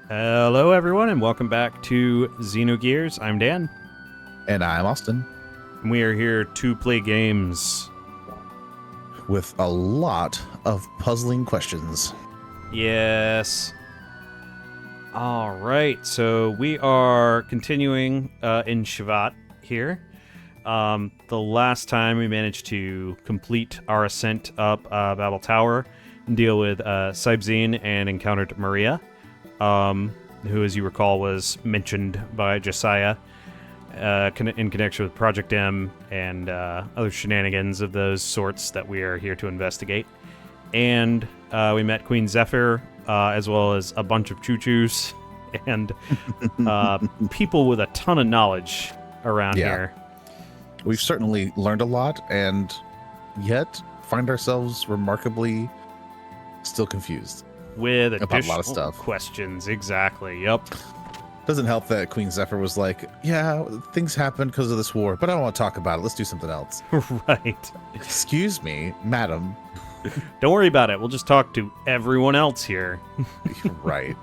Hello, everyone, and welcome back to Xenogears. I'm Dan, And I'm Austin, and we are here to play games. with a lot of puzzling questions. Yes. All right, so we are continuing in Shivat here. The last time we managed to complete our ascent up Babel Tower, and deal with Saibzine, and encountered Maria, who, as you recall, was mentioned by Josiah in connection with Project M and other shenanigans of those sorts that we are here to investigate. And we met Queen Zephyr, as well as a bunch of choo-choos and people with a ton of knowledge around here. We've certainly learned a lot, and yet find ourselves remarkably still confused. With About a additional lot of stuff. questions, exactly. Yep. Doesn't help that Queen Zephyr was like, yeah, things happened because of this war, but I don't want to talk about it. Let's do something else. Right. Excuse me, madam. Don't worry about it. We'll just talk to everyone else here. Right.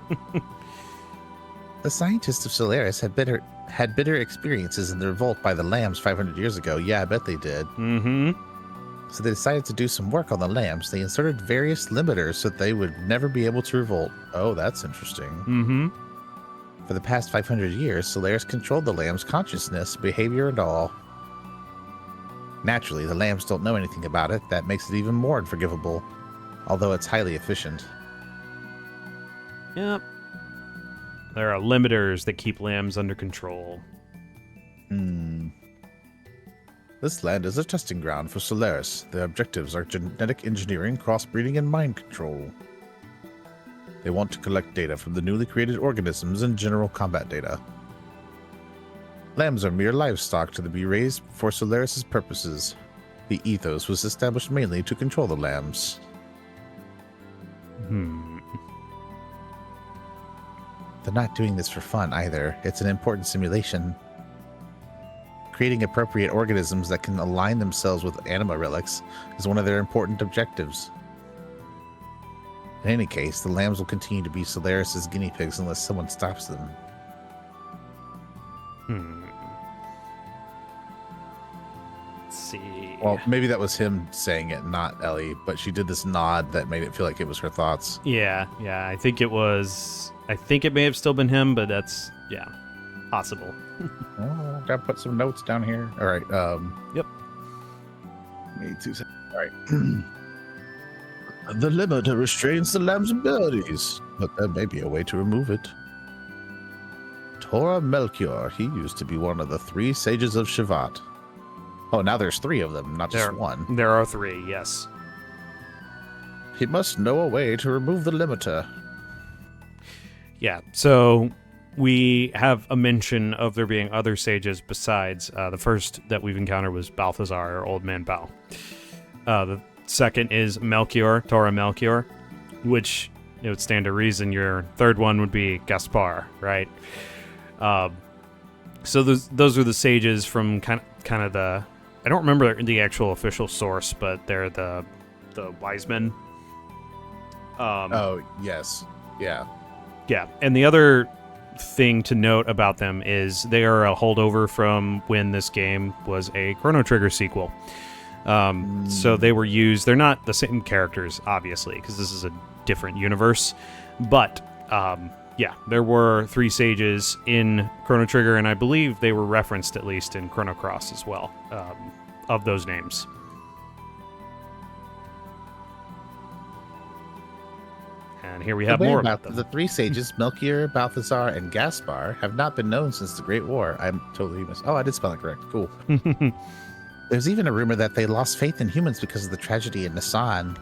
The scientists of Solaris had bitter experiences in the revolt by the lambs 500 years ago. Yeah, I bet they did. Mm-hmm. So they decided to do some work on the lambs. They inserted various limiters so that they would never be able to revolt. Oh, that's interesting. Mm-hmm. For the past 500 years, Solaris controlled the lambs' consciousness, behavior, and all. Naturally, the lambs don't know anything about it. That makes it even more unforgivable, although it's highly efficient. Yep. There are limiters that keep lambs under control. This land is a testing ground for Solaris. Their objectives are genetic engineering, crossbreeding, and mind control. They want to collect data from the newly created organisms and general combat data. Lambs are mere livestock to be raised for Solaris' purposes. The ethos was established mainly to control the lambs. They're not doing this for fun either. It's an important simulation. Creating appropriate organisms that can align themselves with anima relics is one of their important objectives. In any case, the lambs will continue to be Solaris' guinea pigs unless someone stops them. Let's see. Well, maybe that was him saying it, not Ellie, but she did this nod that made it feel like it was her thoughts. Yeah. I think it was... I think it may have still been him, but that's... yeah. Possible. Oh, gotta put some notes down here. All right. Yep. Me too. All right. The limiter restrains the lamb's abilities, but there may be a way to remove it. Tora Melchior, he used to be one of the 3 sages of Shivat. Oh, now there's 3 of them, not just one. There are 3, yes. He must know a way to remove the limiter. Yeah, so we have a mention of there being other sages besides. The first that we've encountered was Balthazar, or Old Man Bal. The second is Melchior, Tora Melchior, which it would stand to reason your third one would be Gaspar, right? So those are the sages from kind of the... I don't remember the actual official source, but they're the wise men. Oh, yes. Yeah. Yeah, and the other thing to note about them is they are a holdover from when this game was a Chrono Trigger sequel. So they were used... They're not the same characters, obviously, because this is a different universe. But, yeah, there were 3 sages in Chrono Trigger, and I believe they were referenced at least in Chrono Cross as well, of those names. And here we have more about them. The 3 sages, Melchior, Balthazar, and Gaspar, have not been known since the Great War. I'm totally Oh, I did spell it correct. Cool. There's even a rumor that they lost faith in humans because of the tragedy in Nisan.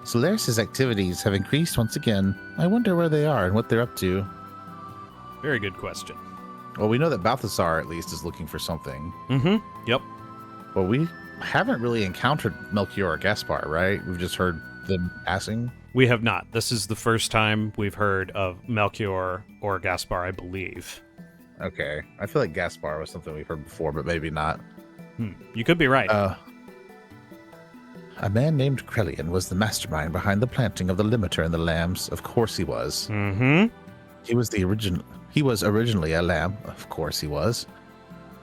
Solaris' activities have increased once again. I wonder where they are and what they're up to. Very good question. Well, we know that Balthazar, at least, is looking for something. Mm-hmm. Yep. Well, we haven't really encountered Melchior or Gaspar, right? We've just heard them passing. We have not. This is the first time we've heard of Melchior or Gaspar, I believe. Okay. I feel like Gaspar was something we've heard before, but maybe not. You could be right. A man named Krelian was the mastermind behind the planting of the limiter in the lambs. Of course he was. Mm-hmm. He was the original. He was originally a lamb. Of course he was.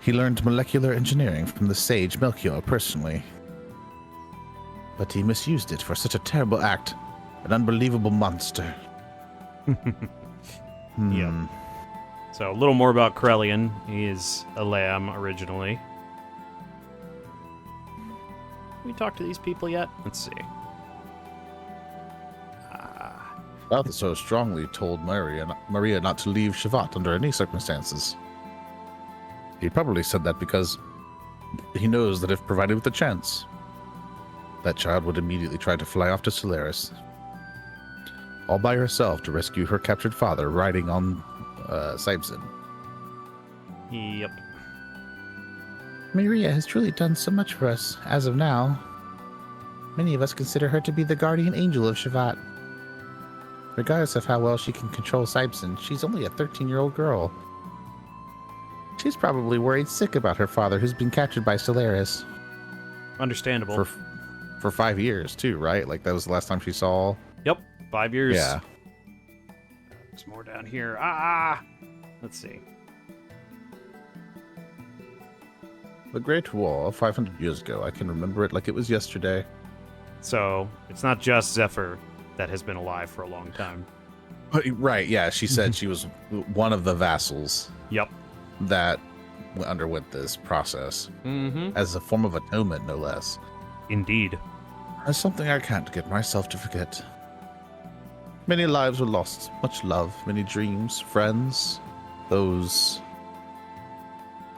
He learned molecular engineering from the sage Melchior personally. But he misused it for such a terrible act. An unbelievable monster. Yeah. So a little more about Corellian. He is a lamb originally. We talked to these people yet? Let's see. Balthasar so strongly told Maria not to leave Shavat under any circumstances. He probably said that because he knows that if provided with a chance, that child would immediately try to fly off to Solaris, all by herself to rescue her captured father, riding on Sibson. Yep. Maria has truly done so much for us, as of now. Many of us consider her to be the guardian angel of Shavat. Regardless of how well she can control Sibson, she's only a 13-year-old girl. She's probably worried sick about her father, who's been captured by Solaris. Understandable. For 5 years, too, right? Like, that was the last time she saw... Yep, 5 years. Yeah. There's more down here. Let's see. The Great War, 500 years ago. I can remember it like it was yesterday. So, it's not just Zephyr that has been alive for a long time. Right, yeah. She said she was one of the vassals. Yep. That underwent this process. Mm-hmm. As a form of atonement, no less. Indeed. That's something I can't get myself to forget. Many lives were lost, much love, many dreams, friends, those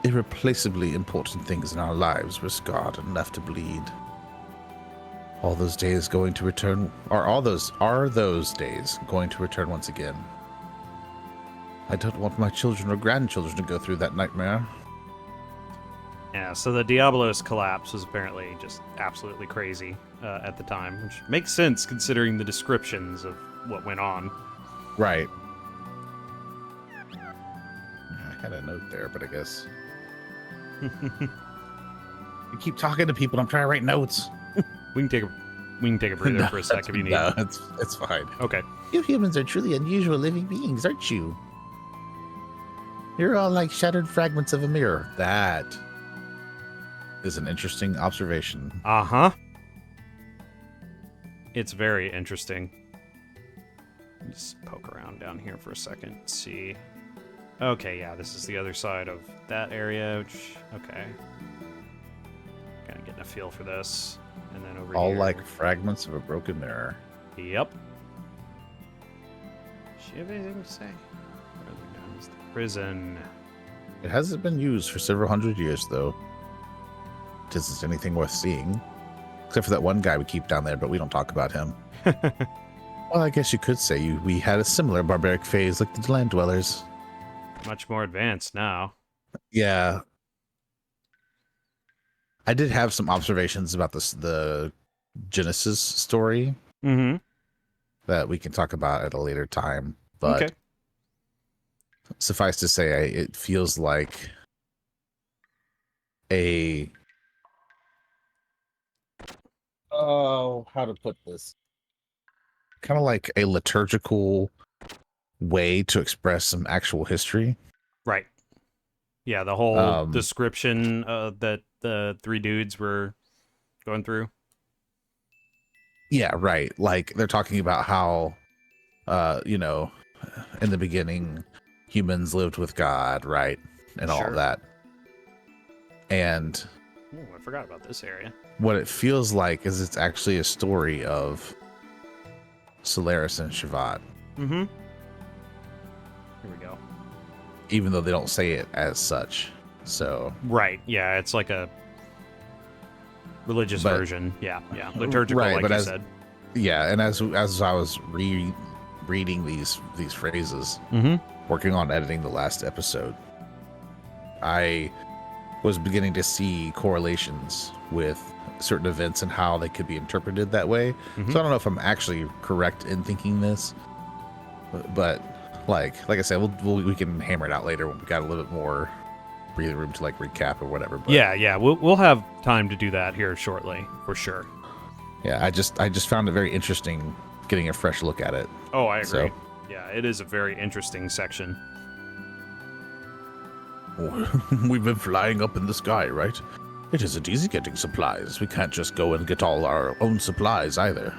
irreplaceably important things in our lives were scarred and left to bleed. Are those days going to return once again? I don't want my children or grandchildren to go through that nightmare. Yeah, so the Diablos collapse was apparently just absolutely crazy at the time, which makes sense considering the descriptions of what went on. Right. I had a note there, but I guess... I keep talking to people, I'm trying to write notes. We can take a breather for a sec if you need. No, it's fine. Okay. You humans are truly unusual living beings, aren't you? You're all like shattered fragments of a mirror. That is an interesting observation. Uh-huh. It's very interesting. Just poke around down here for a second. See. Okay, yeah, this is the other side of that area, which, okay. Kind of getting a feel for this. And then over all here. like fragments of a broken mirror. Yep. She have anything to say? Further down is the prison. It hasn't been used for several hundred years, though. It isn't anything worth seeing. Except for that one guy we keep down there, but we don't talk about him. Well, I guess you could say we had a similar barbaric phase like the land dwellers. Much more advanced now. Yeah. I did have some observations about the Genesis story that we can talk about at a later time. But okay. Suffice to say, it feels like how to put this? Kind of like a liturgical way to express some actual history. Right. Yeah, the whole description that the three dudes were going through. Yeah, right. Like they're talking about how, in the beginning, humans lived with God, right? And all of that. And I forgot about this area. What it feels like is it's actually a story of Solaris and Shavat. Mm-hmm. Here we go. Even though they don't say it as such. So right, yeah, it's like a religious version. Yeah, liturgical, right, like you said. Yeah, and as I was reading these phrases, working on editing the last episode, I was beginning to see correlations with certain events and how they could be interpreted that way. So I don't know if I'm actually correct in thinking this, but like I said, we can hammer it out later when we got a little bit more breathing room to like recap or whatever. But yeah, we'll have time to do that here shortly for sure. Yeah, I just found it very interesting getting a fresh look at it. Oh, I agree. So, Yeah, it is a very interesting section. We've been flying up in the sky, right? It isn't easy getting supplies. We can't just go and get all our own supplies either.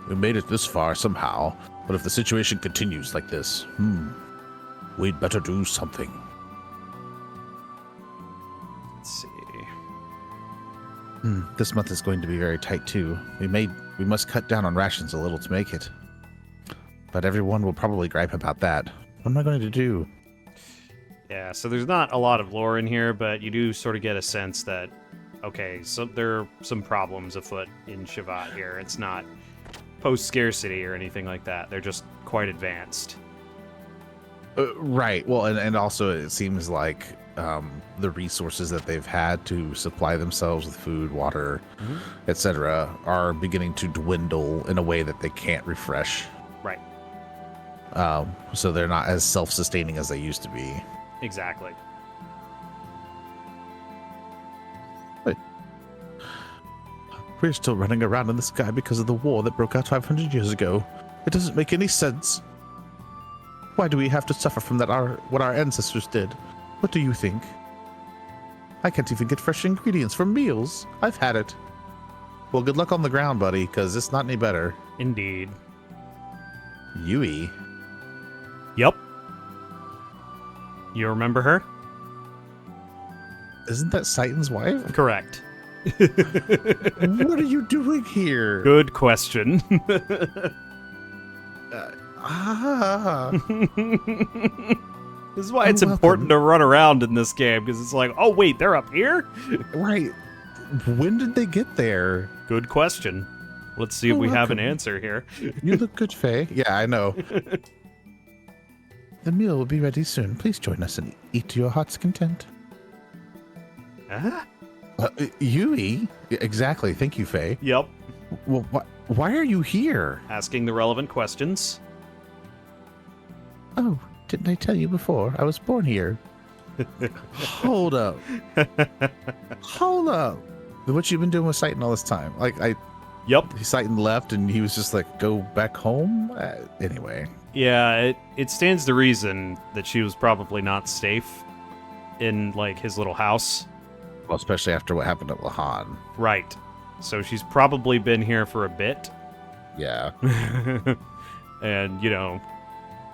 We made it this far somehow, but if the situation continues like this, we'd better do something. Let's see. This month is going to be very tight too. We must cut down on rations a little to make it. But everyone will probably gripe about that. What am I going to do? Yeah, so there's not a lot of lore in here, but you do sort of get a sense that, okay, so there are some problems afoot in Shevat here. It's not post-scarcity or anything like that. They're just quite advanced. Right. Well, and also it seems like the resources that they've had to supply themselves with food, water, etc., are beginning to dwindle in a way that they can't refresh. Right. So they're not as self-sustaining as they used to be. Exactly. We're still running around in the sky because of the war that broke out 500 years ago. It doesn't make any sense. Why do we have to suffer from what our ancestors did? What do you think? I can't even get fresh ingredients for meals. I've had it. Well, good luck on the ground, buddy, because it's not any better. Indeed. Yui. Yep. You remember her? Isn't that Saiton's wife? Correct. What are you doing here? Good question. This is why it's important to run around in this game, because it's like, oh wait, they're up here? Right. When did they get there? Good question. Let's see if we have an answer here. You look good, Faye. Yeah, I know. The meal will be ready soon. Please join us and eat to your heart's content. Huh? Yui? Exactly. Thank you, Faye. Yep. Well, why are you here? Asking the relevant questions. Oh, didn't I tell you before? I was born here. Hold up. Hold up. What you been doing with Saiton all this time? Yep. Saiton left and he was just like, go back home? Anyway. Yeah, it stands to reason that she was probably not safe in, like, his little house. Well, especially after what happened at Lahan. Right. So she's probably been here for a bit. Yeah. And, you know,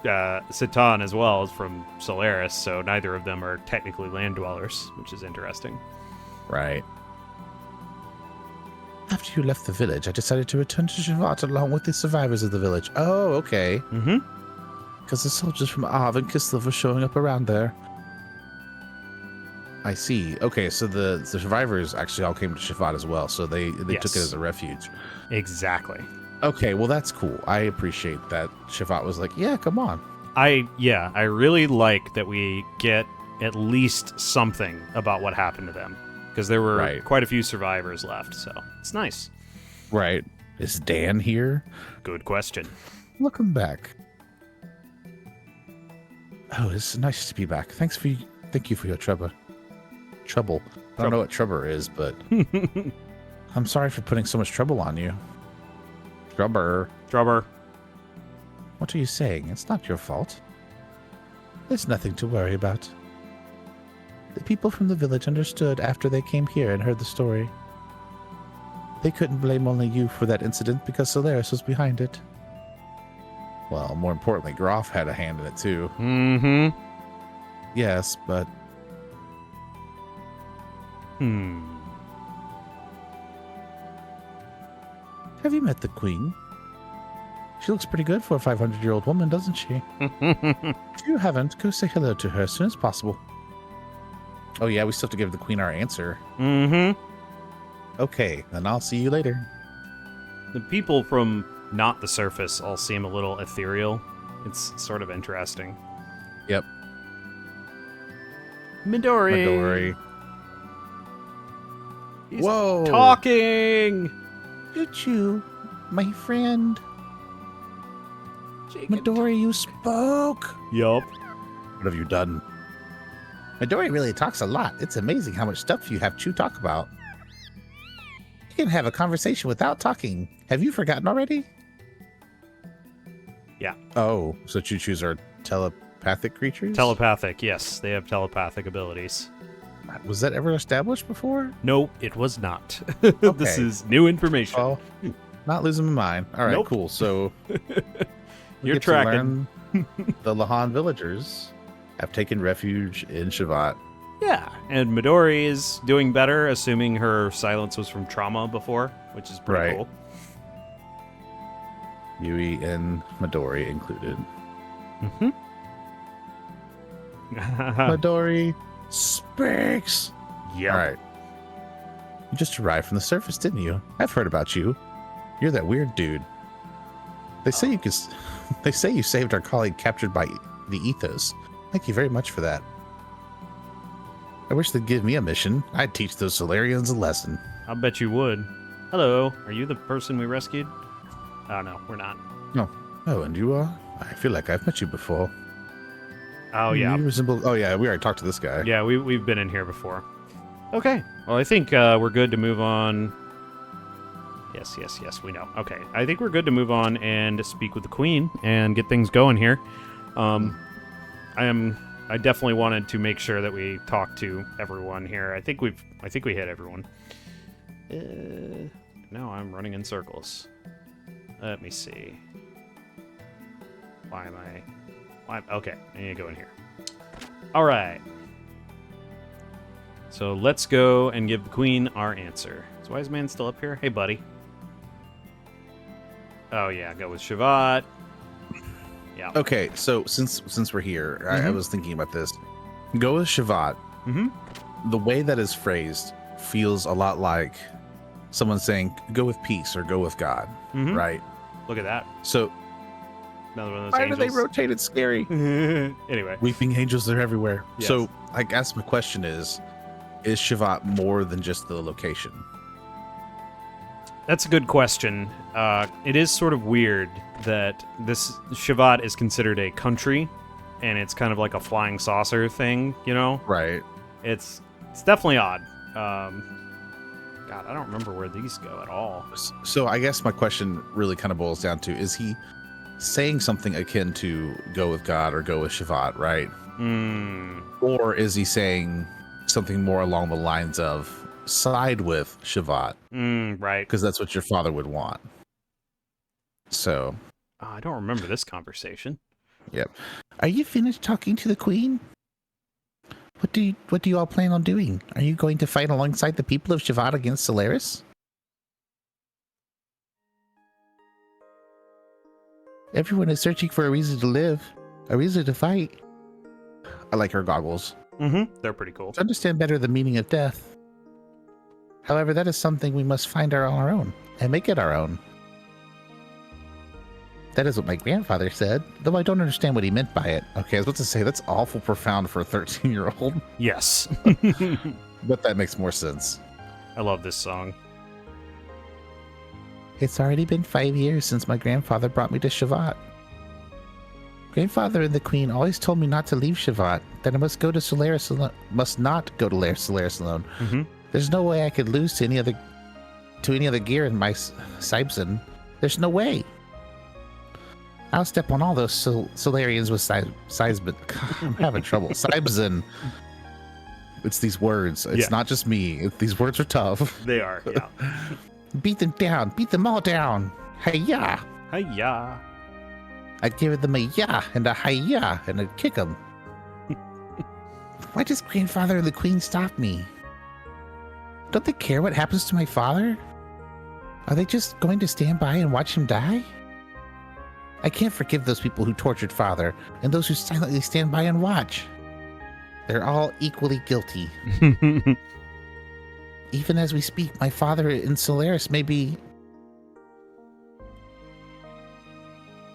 Citan as well is from Solaris, so neither of them are technically land dwellers, which is interesting. Right. After you left the village, I decided to return to Shevat along with the survivors of the village. Oh, okay. Mm-hmm. Because the soldiers from Av and Kislev were showing up around there. I see. Okay, so the survivors actually all came to Shevat as well, so they Yes. took it as a refuge. Exactly. Okay, well that's cool. I appreciate that Shevat was like, yeah, come on. I really like that we get at least something about what happened to them, because there were quite a few survivors left, so it's nice. Right. Is Dan here? Good question. Welcome back. Oh, it's nice to be back. Thank you for your trouble. I don't know what trouble is, but I'm sorry for putting so much trouble on you. Trouble. What are you saying? It's not your fault. There's nothing to worry about. The people from the village understood after they came here and heard the story. They couldn't blame only you for that incident because Solaris was behind it. Well, more importantly, Groff had a hand in it too. Mm-hmm. Yes, but... Have you met the queen? She looks pretty good for a 500-year-old woman, doesn't she? If you haven't, go say hello to her as soon as possible. Oh yeah, we still have to give the queen our answer. Mm-hmm. Okay, then I'll see you later. The people from not the surface all seem a little ethereal. It's sort of interesting. Yep. Midori. He's Whoa. talking. Choo-choo, my friend. Midori, you spoke. Yup. What have you done? Midori really talks a lot. It's amazing how much stuff you have Chu talk about. You can have a conversation without talking. Have you forgotten already? Yeah. Oh, so Choo-Choos are telepathic creatures? Telepathic, yes. They have telepathic abilities. Was that ever established before? No, it was not. This Okay. is new information. Well, not losing my mind. All right, Nope. cool. So we You're get tracking. to learn the Lahan villagers have taken refuge in Shavat. Yeah, and Midori is doing better, assuming her silence was from trauma before, which is pretty Right. cool. Yui and Midori included. Mm-hmm. Midori speaks. Yeah. All right. You just arrived from the surface, didn't you? I've heard about you. You're that weird dude. They say you could. They say you saved our colleague captured by the Ethos. Thank you very much for that. I wish they'd give me a mission. I'd teach those Solarians a lesson. I bet you would. Hello, are you the person we rescued? Oh, no, we're not. No. Oh, and you are? I feel like I've met you before. Oh, yeah. You resemble. Oh, yeah. We already talked to this guy. Yeah, we've been in here before. Okay. Well, I think we're good to move on. Yes, we know. Okay. I think we're good to move on and speak with the queen and get things going here. I definitely wanted to make sure that we talk to everyone here. I think we hit everyone. No, I'm running in circles. Let me see. Okay, I need to go in here. All right. So let's go and give the queen our answer. Is Wise Man still up here? Hey, buddy. Oh yeah, go with Shavat. Yeah. Okay, so since we're here, I was thinking about this. Go with Shavat. Mm-hmm. The way that is phrased feels a lot like someone saying, go with peace or go with God, right? Look at that. So Another one of those why angels. do they rotate it scary? Anyway. Weeping angels, they're everywhere. Yes. So I guess my question is Shavat more than just the location? That's a good question. It is sort of weird that this Shavat is considered a country, and it's kind of like a flying saucer thing, you know? Right. It's definitely odd. God, I don't remember where these go at all. So I guess my question really kind of boils down to, is he saying something akin to go with God or go with Shavat, right? Or is he saying something more along the lines of side with Shavat? Right. Because that's what your father would want. So. I don't remember this conversation. Yep. Are you finished talking to the queen? What do you all plan on doing? Are you going to fight alongside the people of Shavat against Solaris? Everyone is searching for a reason to live, a reason to fight. I like her goggles. They're pretty cool. To understand better the meaning of death. However, that is something we must find on our own and make it our own. That is what my grandfather said, though I don't understand what he meant by it. Okay, I was about to say, that's awful profound for a 13-year-old. Yes. But that makes more sense. I love this song. It's already been 5 years since my grandfather brought me to Shavat. Grandfather and the queen always told me not to leave Shavat, that I must go to Solaris alone, must not go to Solaris alone. There's no way I could lose to any other gear in my Sibson. There's no way. I'll step on all those Solarians with Sibson. I'm having trouble. Sibson. It's these words. It's not just me. These words are tough. They are, yeah. Beat them down. Beat them all down. Hey-ya. Hi-ya. I'd give them a ya and a hi-ya and I'd kick them. Why does grandfather and the queen stop me? Don't they care what happens to my father? Are they just going to stand by and watch him die? I can't forgive those people who tortured father and those who silently stand by and watch. They're all equally guilty. Even as we speak, my father in Solaris may be...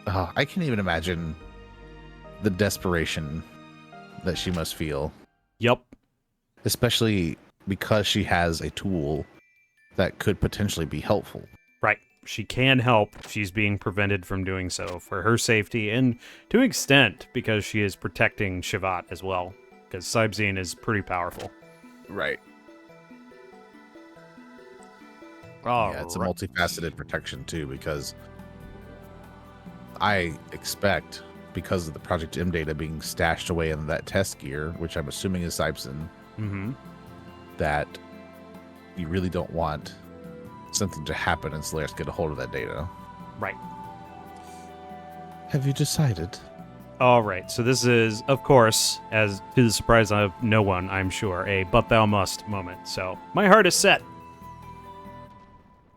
Oh, I can't even imagine the desperation that she must feel. Yep. Especially because she has a tool that could potentially be helpful. Right. She can help. She's being prevented from doing so for her safety and to an extent because she is protecting Shavat as well. Because Sibzine is pretty powerful. Right. Oh, yeah, it's a multifaceted protection too, because I expect, because of the Project M data being stashed away in that test gear, which I'm assuming is Sibson, that you really don't want something to happen and Solaris get a hold of that data. Right. Have you decided? All right. So this is, of course, as to the surprise of no one, I'm sure, a "but thou must" moment. So my heart is set.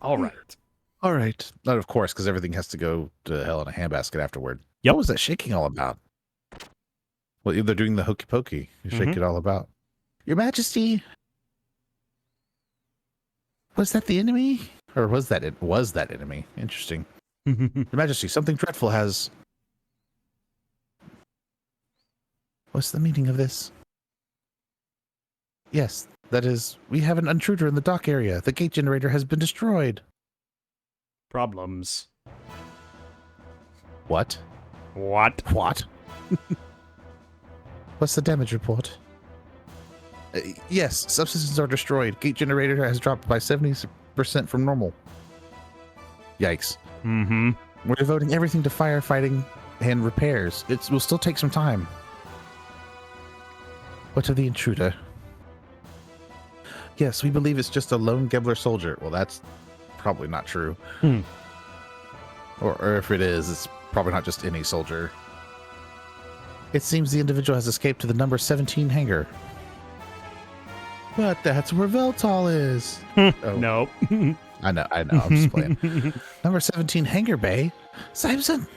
All right. All right. Not of course, because everything has to go to hell in a handbasket afterward. Yep. What was that shaking all about? Well, they're doing the hokey pokey. You shake it all about. Your Majesty, was that the enemy? Or was that enemy? Interesting. Your Majesty, something dreadful has... What's the meaning of this? Yes, that is, we have an intruder in the dock area. The gate generator has been destroyed. Problems. What? What? What? What's the damage report? Yes, subsystems are destroyed. Gate generator has dropped by 70% from normal. Yikes. We're devoting everything to firefighting and repairs. It will still take some time. What of the intruder? Yes, we believe it's just a lone Gebler soldier. Well, that's probably not true. Or if it is, it's probably not just any soldier. It seems the individual has escaped to the number 17 hangar. But that's where Veltal is. Oh. Nope. I know, I'm just playing. Number 17 hangar bay? Sibson!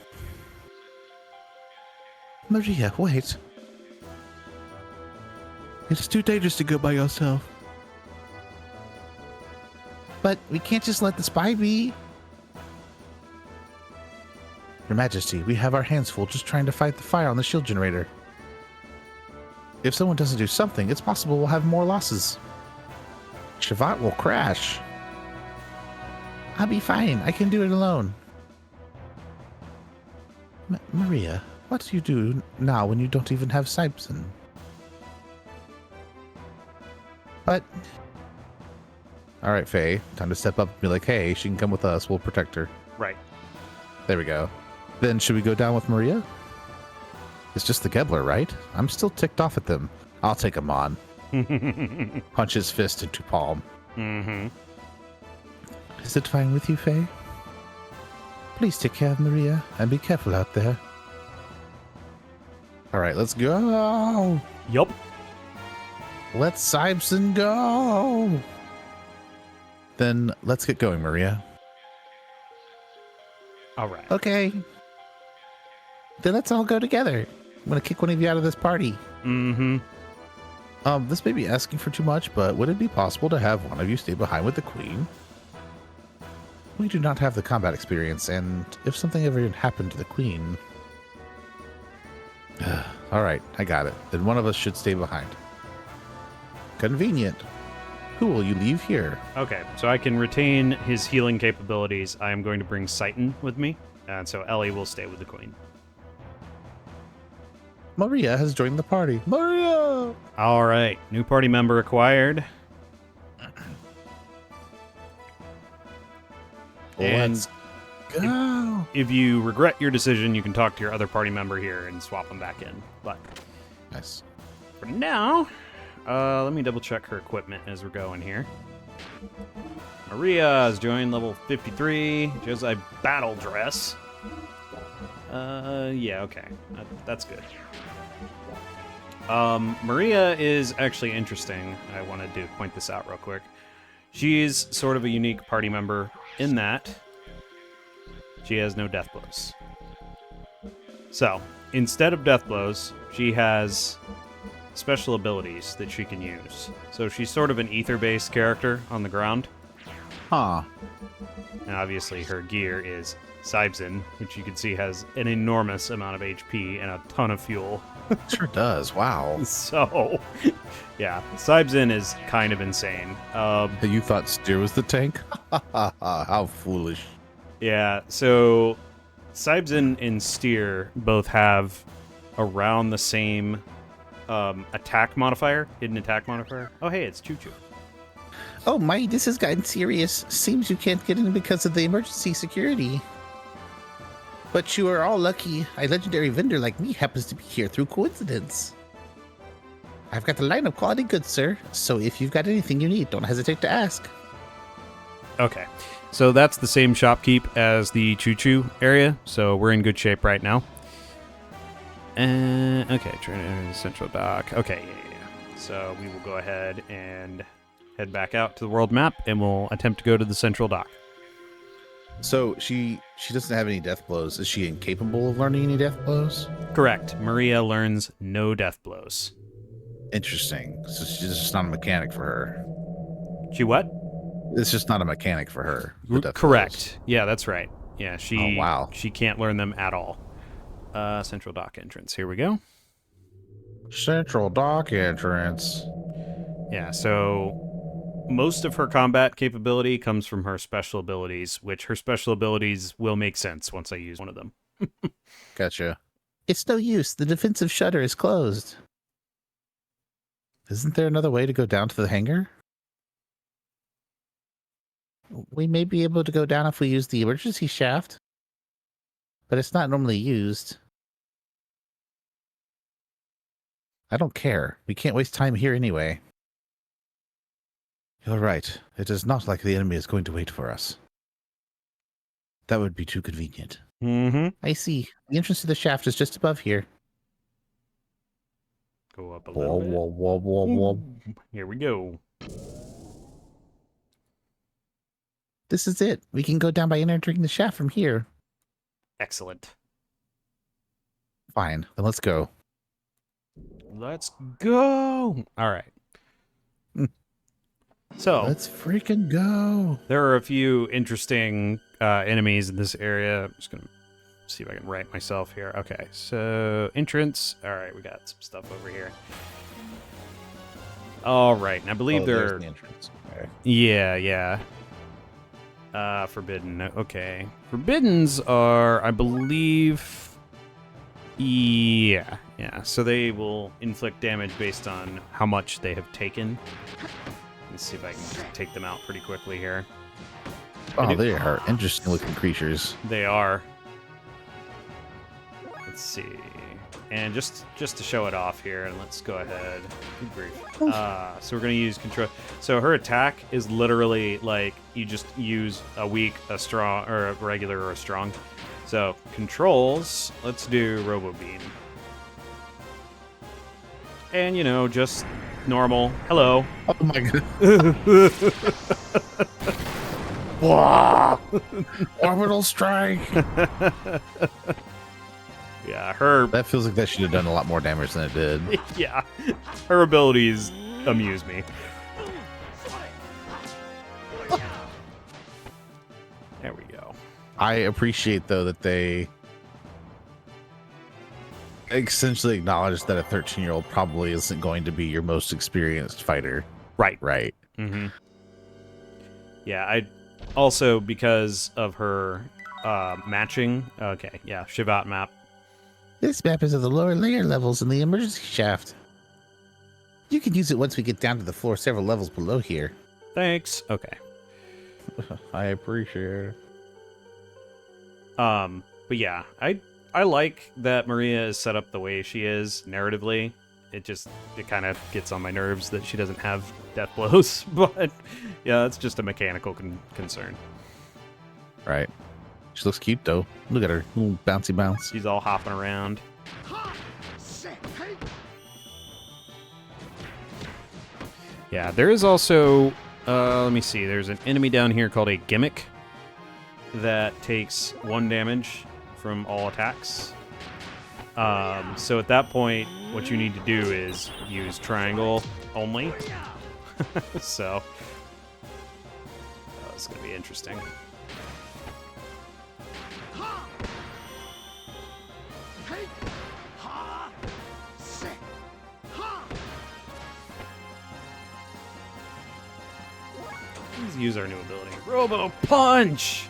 Maria, wait. It's too dangerous to go by yourself. But we can't just let the spy be. Your Majesty, we have our hands full just trying to fight the fire on the shield generator. If someone doesn't do something, it's possible we'll have more losses. Shavat will crash. I'll be fine. I can do it alone. Maria, what do you do now when you don't even have Sibson? But... All right, Faye, time to step up and be like, hey, she can come with us. We'll protect her. Right. There we go. Then should we go down with Maria? It's just the Gebler, right? I'm still ticked off at them. I'll take him on. Punch his fist into palm. Is it fine with you, Faye? Please take care of Maria and be careful out there. All right, let's go. Yup. Let's Sibson go. Then let's get going, Maria. All right. Okay. Then let's all go together. I'm going to kick one of you out of this party. This may be asking for too much, but would it be possible to have one of you stay behind with the Queen? We do not have the combat experience, and if something ever happened to the Queen... All right, I got it. Then one of us should stay behind. Convenient. Who will you leave here? Okay, so I can retain his healing capabilities. I am going to bring Seitan with me, and so Ellie will stay with the Queen. Maria has joined the party. Maria! All right, new party member acquired. Let's go. If you regret your decision, you can talk to your other party member here and swap them back in. But Nice. for now, let me double check her equipment as we're going here. Maria has joined level 53. She has a battle dress. Yeah, okay. That's good. Maria is actually interesting. I wanted to point this out real quick. She's sort of a unique party member in that she has no death blows. So, instead of death blows, she has special abilities that she can use. So she's sort of an ether-based character on the ground. Huh. And obviously her gear is Sibson, which you can see has an enormous amount of HP and a ton of fuel. Sure does. Wow. So, yeah, Sibson is kind of insane. You thought Steer was the tank? How foolish. Yeah, so Sibson and Steer both have around the same attack modifier, hidden attack modifier. Oh, hey, it's Choo Choo. Oh my, this has gotten serious. Seems you can't get in because of the emergency security. But you are all lucky a legendary vendor like me happens to be here through coincidence. I've got the line of quality goods, sir. So if you've got anything you need, don't hesitate to ask. Okay. So that's the same shopkeep as the choo-choo area, so we're in good shape right now. Okay, trying to enter the central dock. Okay, yeah. So we will go ahead and head back out to the world map, and we'll attempt to go to the central dock. So she doesn't have any death blows. Is she incapable of learning any death blows? Correct. Maria learns no death blows. Interesting. So she's just not a mechanic for her. She what? It's just not a mechanic for her. the death Correct. blows. Yeah, that's right. Yeah, Oh, wow. she can't learn them at all. Central dock entrance. Here we go. Central dock entrance. Yeah, so most of her combat capability comes from her special abilities, which her special abilities will make sense once I use one of them. Gotcha. It's no use. The defensive shutter is closed. Isn't there another way to go down to the hangar? We may be able to go down if we use the emergency shaft, but it's not normally used. I don't care. We can't waste time here anyway. You're right. It is not like the enemy is going to wait for us. That would be too convenient. Mm-hmm. I see. The entrance to the shaft is just above here. Go up a Whoa, little bit. whoa, whoa, whoa, whoa. Here we go. This is it. We can go down by entering the shaft from here. Excellent. Fine. Then let's go. Let's go. All right. So Let's freaking go. there are a few interesting enemies in this area. I'm just going to see if I can write myself here. Okay, so entrance. All right, we got some stuff over here. All right, and I believe there's they're... the entrance. Okay. Yeah. Forbidden. Okay. Forbiddens are, I believe... Yeah. So they will inflict damage based on how much they have taken. Let's see if I can just take them out pretty quickly here. Oh, they are interesting looking creatures. They are. Let's see. And just to show it off here, and let's go ahead. Good grief. So we're going to use control. So her attack is literally like you just use a weak, a strong, or a regular, or a strong. So controls, let's do Robo Beam. And, just normal. Hello. Oh my god. Wow. Orbital strike. Yeah, her... That feels like that should have done a lot more damage than it did. Yeah. Her abilities amuse me. There we go. I appreciate, though, that they essentially acknowledge that a 13-year-old probably isn't going to be your most experienced fighter. Right. Mm-hmm. Yeah, I also, because of her matching... Okay, yeah, Shivat map. This map is of the lower layer levels in the emergency shaft. You can use it once we get down to the floor several levels below here. Thanks. Okay. I appreciate it. But yeah, I like that Maria is set up the way she is narratively. It kind of gets on my nerves that she doesn't have death blows, but yeah, it's just a mechanical concern. Right. She looks cute, though. Look at her. Little bouncy bounce. She's all hopping around. Yeah, there is also, let me see, there's an enemy down here called a Gimmick that takes 1 damage from all attacks. So at that point, what you need to do is use triangle only. So, that's going to be interesting. Let's use our new ability. Robo Punch!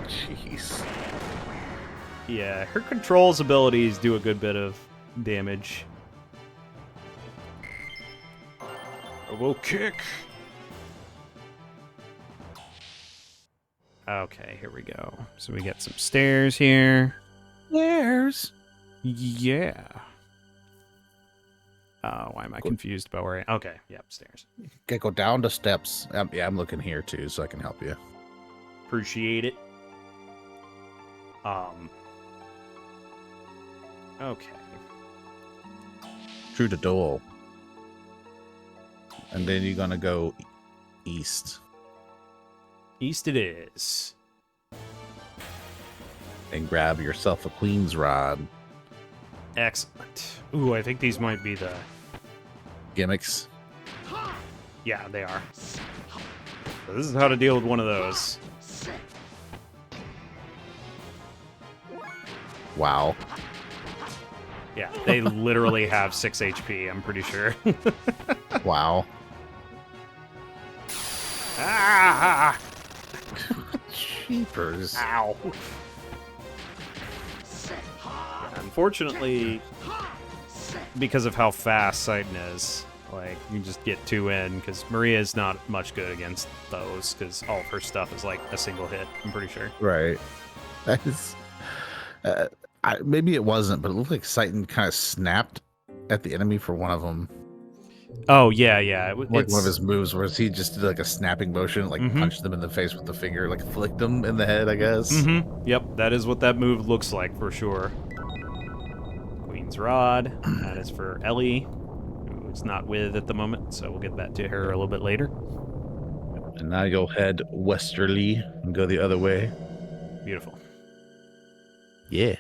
Jeez. Yeah, her controls abilities do a good bit of damage. Turbo kick. Okay, here we go. So we get some stairs here. Stairs. Yeah. Why am I confused about where I... Okay, yep, stairs. Okay, go down the steps. Yeah, I'm looking here too, so I can help you. Appreciate it. Okay. Through the door. And then you're gonna go east. East it is. And grab yourself a queen's rod. Excellent. Ooh, I think these might be the... Gimmicks. Yeah, they are. So this is how to deal with one of those. Wow. Yeah, they literally have 6 HP, I'm pretty sure. Wow. Ah! Cheapers. Ow. Yeah, unfortunately, because of how fast Sidon is, like, you just get 2 in, because Maria is not much good against those, because all of her stuff is like a single hit, I'm pretty sure. Right. That is... maybe it wasn't, but it looked like Sidon kind of snapped at the enemy for one of them. Oh, yeah, yeah. Like one of his moves where he just did like a snapping motion, like punched them in the face with the finger, like flicked them in the head, I guess. Yep, that is what that move looks like for sure. Queen's Rod. That is for Ellie, who it's not with at the moment, so we'll get that to her a little bit later. And now you'll head westerly and go the other way. Beautiful. Yeah.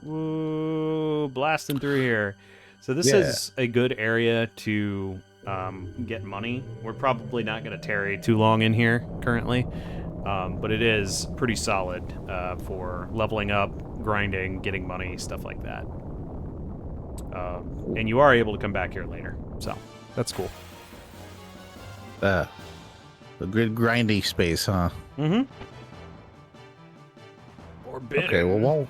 Woo, blasting through here. So this is a good area to get money. We're probably not going to tarry too long in here currently, but it is pretty solid for leveling up, grinding, getting money, stuff like that. And you are able to come back here later, so that's cool. A good grindy space, huh? Forbidden. Okay, well,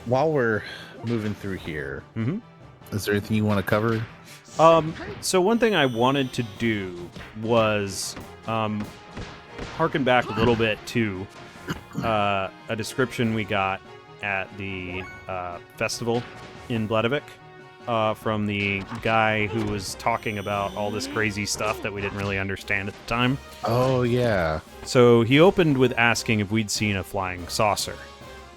while we're moving through here, is there anything you want to cover? So one thing I wanted to do was harken back a little bit to a description we got at the festival in Bledavik from the guy who was talking about all this crazy stuff that we didn't really understand at the time. Oh, yeah. So he opened with asking if we'd seen a flying saucer.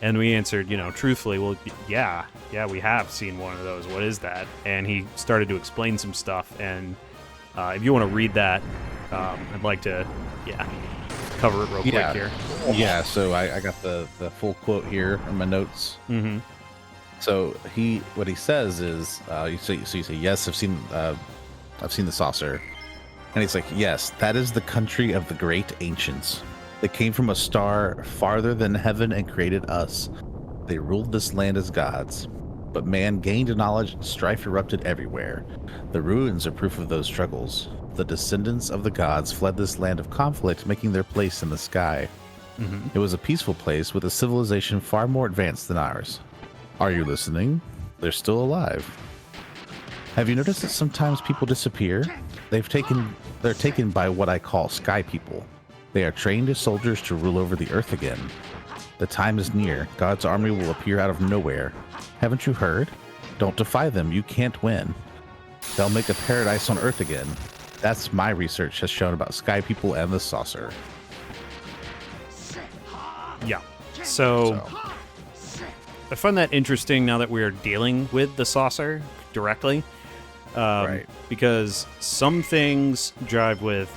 And we answered, truthfully, well, yeah, we have seen one of those. What is that? And he started to explain some stuff. And if you want to read that, I'd like to, cover it real quick here. Yeah, so I got the full quote here in my notes. So what he says is, you say, yes, I've seen the saucer. And he's like, yes, that is the country of the great ancients. They came from a star farther than heaven and created us. They ruled this land as gods. But man gained knowledge and strife erupted everywhere. The ruins are proof of those struggles. The descendants of the gods fled this land of conflict, making their place in the sky. It was a peaceful place with a civilization far more advanced than ours. Are you listening? They're still alive. Have you noticed that sometimes people disappear? They're taken by what I call sky people. They are trained as soldiers to rule over the earth again. The time is near. God's army will appear out of nowhere. Haven't you heard? Don't defy them. You can't win. They'll make a paradise on earth again. That's my research has shown about sky people and the saucer. Yeah. So I find that interesting now that we're dealing with the saucer directly. Right. Because some things jive with,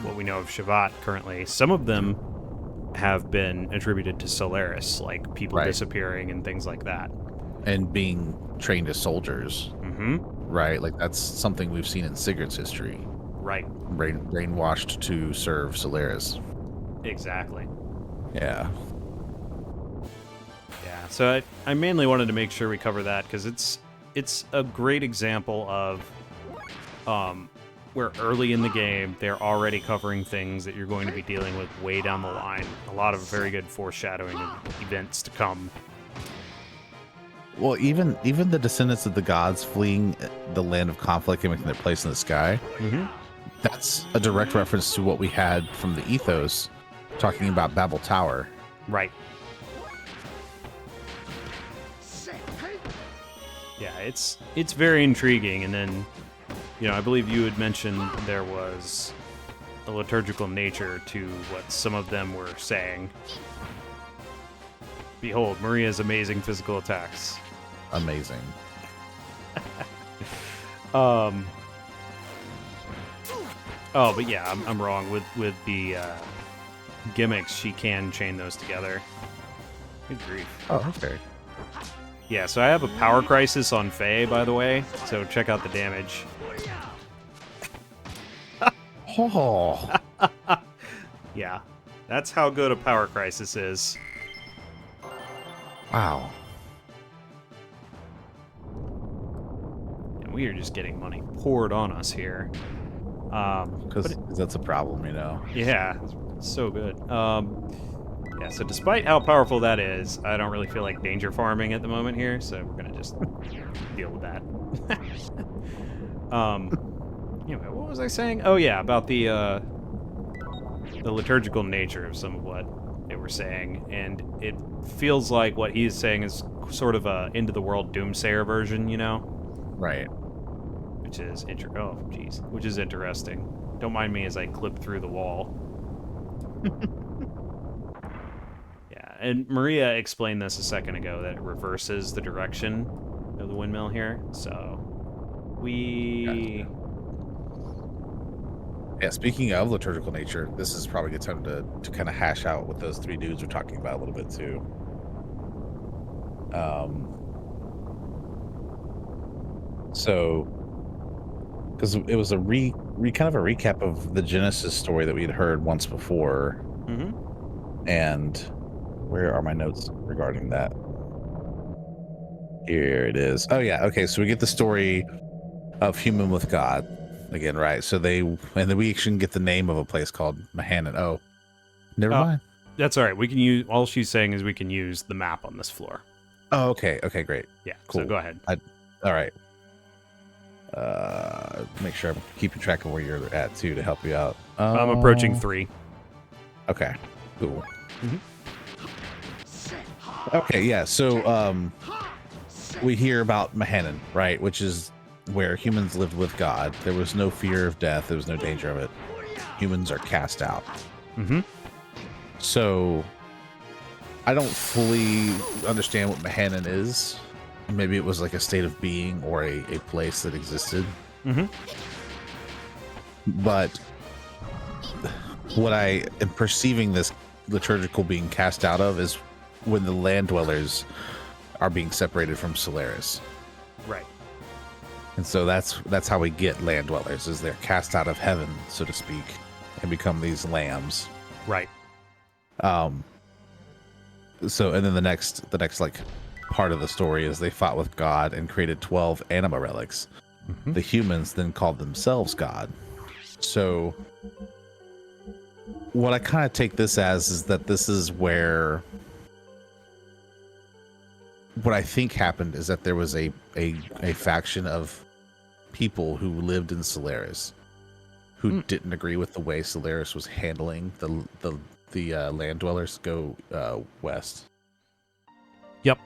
what we know of Shevat currently. Some of them have been attributed to Solaris, like people disappearing and things like that. And being trained as soldiers. Right, like that's something we've seen in Sigurd's history. Right. Brainwashed to serve Solaris. Exactly. Yeah. Yeah, so I mainly wanted to make sure we cover that, because it's a great example of where early in the game they're already covering things that you're going to be dealing with way down the line. A lot of very good foreshadowing of events to come. Well, even the descendants of the gods fleeing the land of conflict and making their place in the sky, Mm-hmm. that's a direct reference to what we had from the ethos, talking about Babel Tower. Right. Yeah, it's very intriguing. And then, I believe you had mentioned there was a liturgical nature to what some of them were saying. Behold, Maria's amazing physical attacks. Amazing. Oh, but yeah, I'm wrong with the gimmicks. She can chain those together. Good grief. Oh, okay. Yeah, so I have a power crisis on Faye, by the way. So check out the damage. Oh, Yeah, that's how good a power crisis is. wow. And we are just getting money poured on us here. Because that's a problem, Yeah, it's so good. Yeah, so despite how powerful that is, I don't really feel like danger farming at the moment here, so we're gonna just deal with that. Anyway, what was I saying? Oh yeah, about the liturgical nature of some of what they were saying, and it feels like what he's saying is sort of a end of the world doomsayer version, Right. which is which is interesting. Don't mind me as I clip through the wall. Yeah, and Maria explained this a second ago, that it reverses the direction of the windmill here. So we Yeah, speaking of liturgical nature, this is probably a good time to kind of hash out what those three dudes were talking about a little bit too. So, because it was a kind of a recap of the Genesis story that we had heard once before, and where are my notes regarding that? Here it is. Oh yeah, okay. So we get the story of human with God again, right? So and then we actually get the name of a place called Mahanan. Oh, never mind. That's all right. We can use, all she's saying is we can use the map on this floor. Oh, okay. Okay, great. Yeah, Cool. so go ahead. All right. Make sure I'm keeping track of where you're at too to help you out. I'm approaching 3. Okay, cool. Okay, yeah. So we hear about Mahanan, right? Which is where humans lived with God. There was no fear of death. There was no danger of it. Humans are cast out. So I don't fully understand what Mahanan is. Maybe it was like a state of being or a place that existed. But what I am perceiving this liturgical being cast out of is when the land dwellers are being separated from Solaris. Right. And so that's how we get land dwellers, is they're cast out of heaven, so to speak, and become these lambs. Right. So and then the next like part of the story is they fought with God and created 12 anima relics. The humans then called themselves God. So what I kind of take this as is that this is where what I think happened is that there was a faction of people who lived in Solaris who didn't agree with the way Solaris was handling the land dwellers go west. Yep.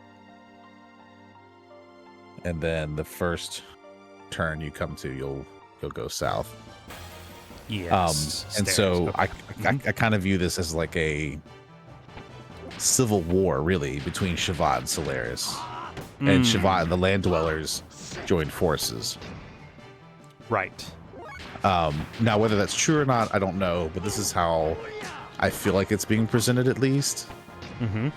And then the first turn you come to, you'll go south. Yes. And so I kind of view this as like a civil war, really, between Shabbat and Solaris. And Shabbat and the land dwellers joined forces. Right. Now, whether that's true or not, I don't know, but this is how I feel like it's being presented, at least. And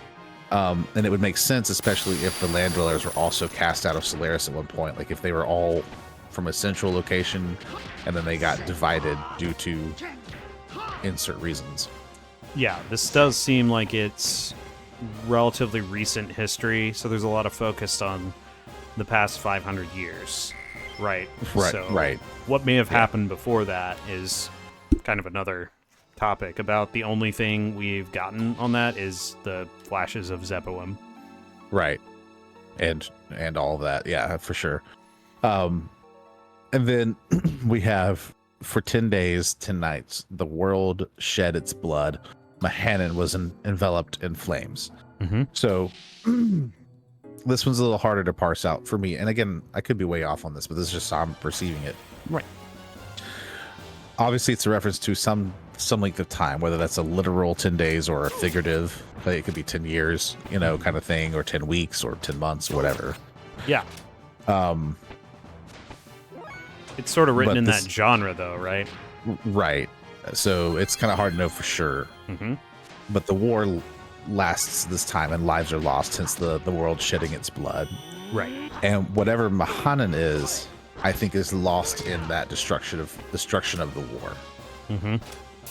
it would make sense, especially if the land dwellers were also cast out of Solaris at one point. Like if they were all from a central location and then they got divided due to insert reasons. Yeah, this does seem like it's relatively recent history, so there's a lot of focus on the past 500 years. Right. Right. What may have happened before that is kind of another topic. About the only thing we've gotten on that is the flashes of Zeboim. Right. and all of that. Yeah, for sure. And then we have for 10 days, 10 nights, the world shed its blood. Mahanan was enveloped in flames. Mm-hmm. So this one's a little harder to parse out for me. And again, I could be way off on this, but this is just how I'm perceiving it. Right. Obviously, it's a reference to some length of time, whether that's a literal 10 days or a figurative. Like it could be 10 years, you know, kind of thing, or 10 weeks or 10 months or whatever. Yeah. It's sort of written in this, that genre, though, right? Right. So it's kind of hard to know for sure. Mm-hmm. But the war lasts this time and lives are lost, hence the world shedding its blood. Right. And whatever Mahanan is, I think is lost in that destruction of the war. Mm-hmm.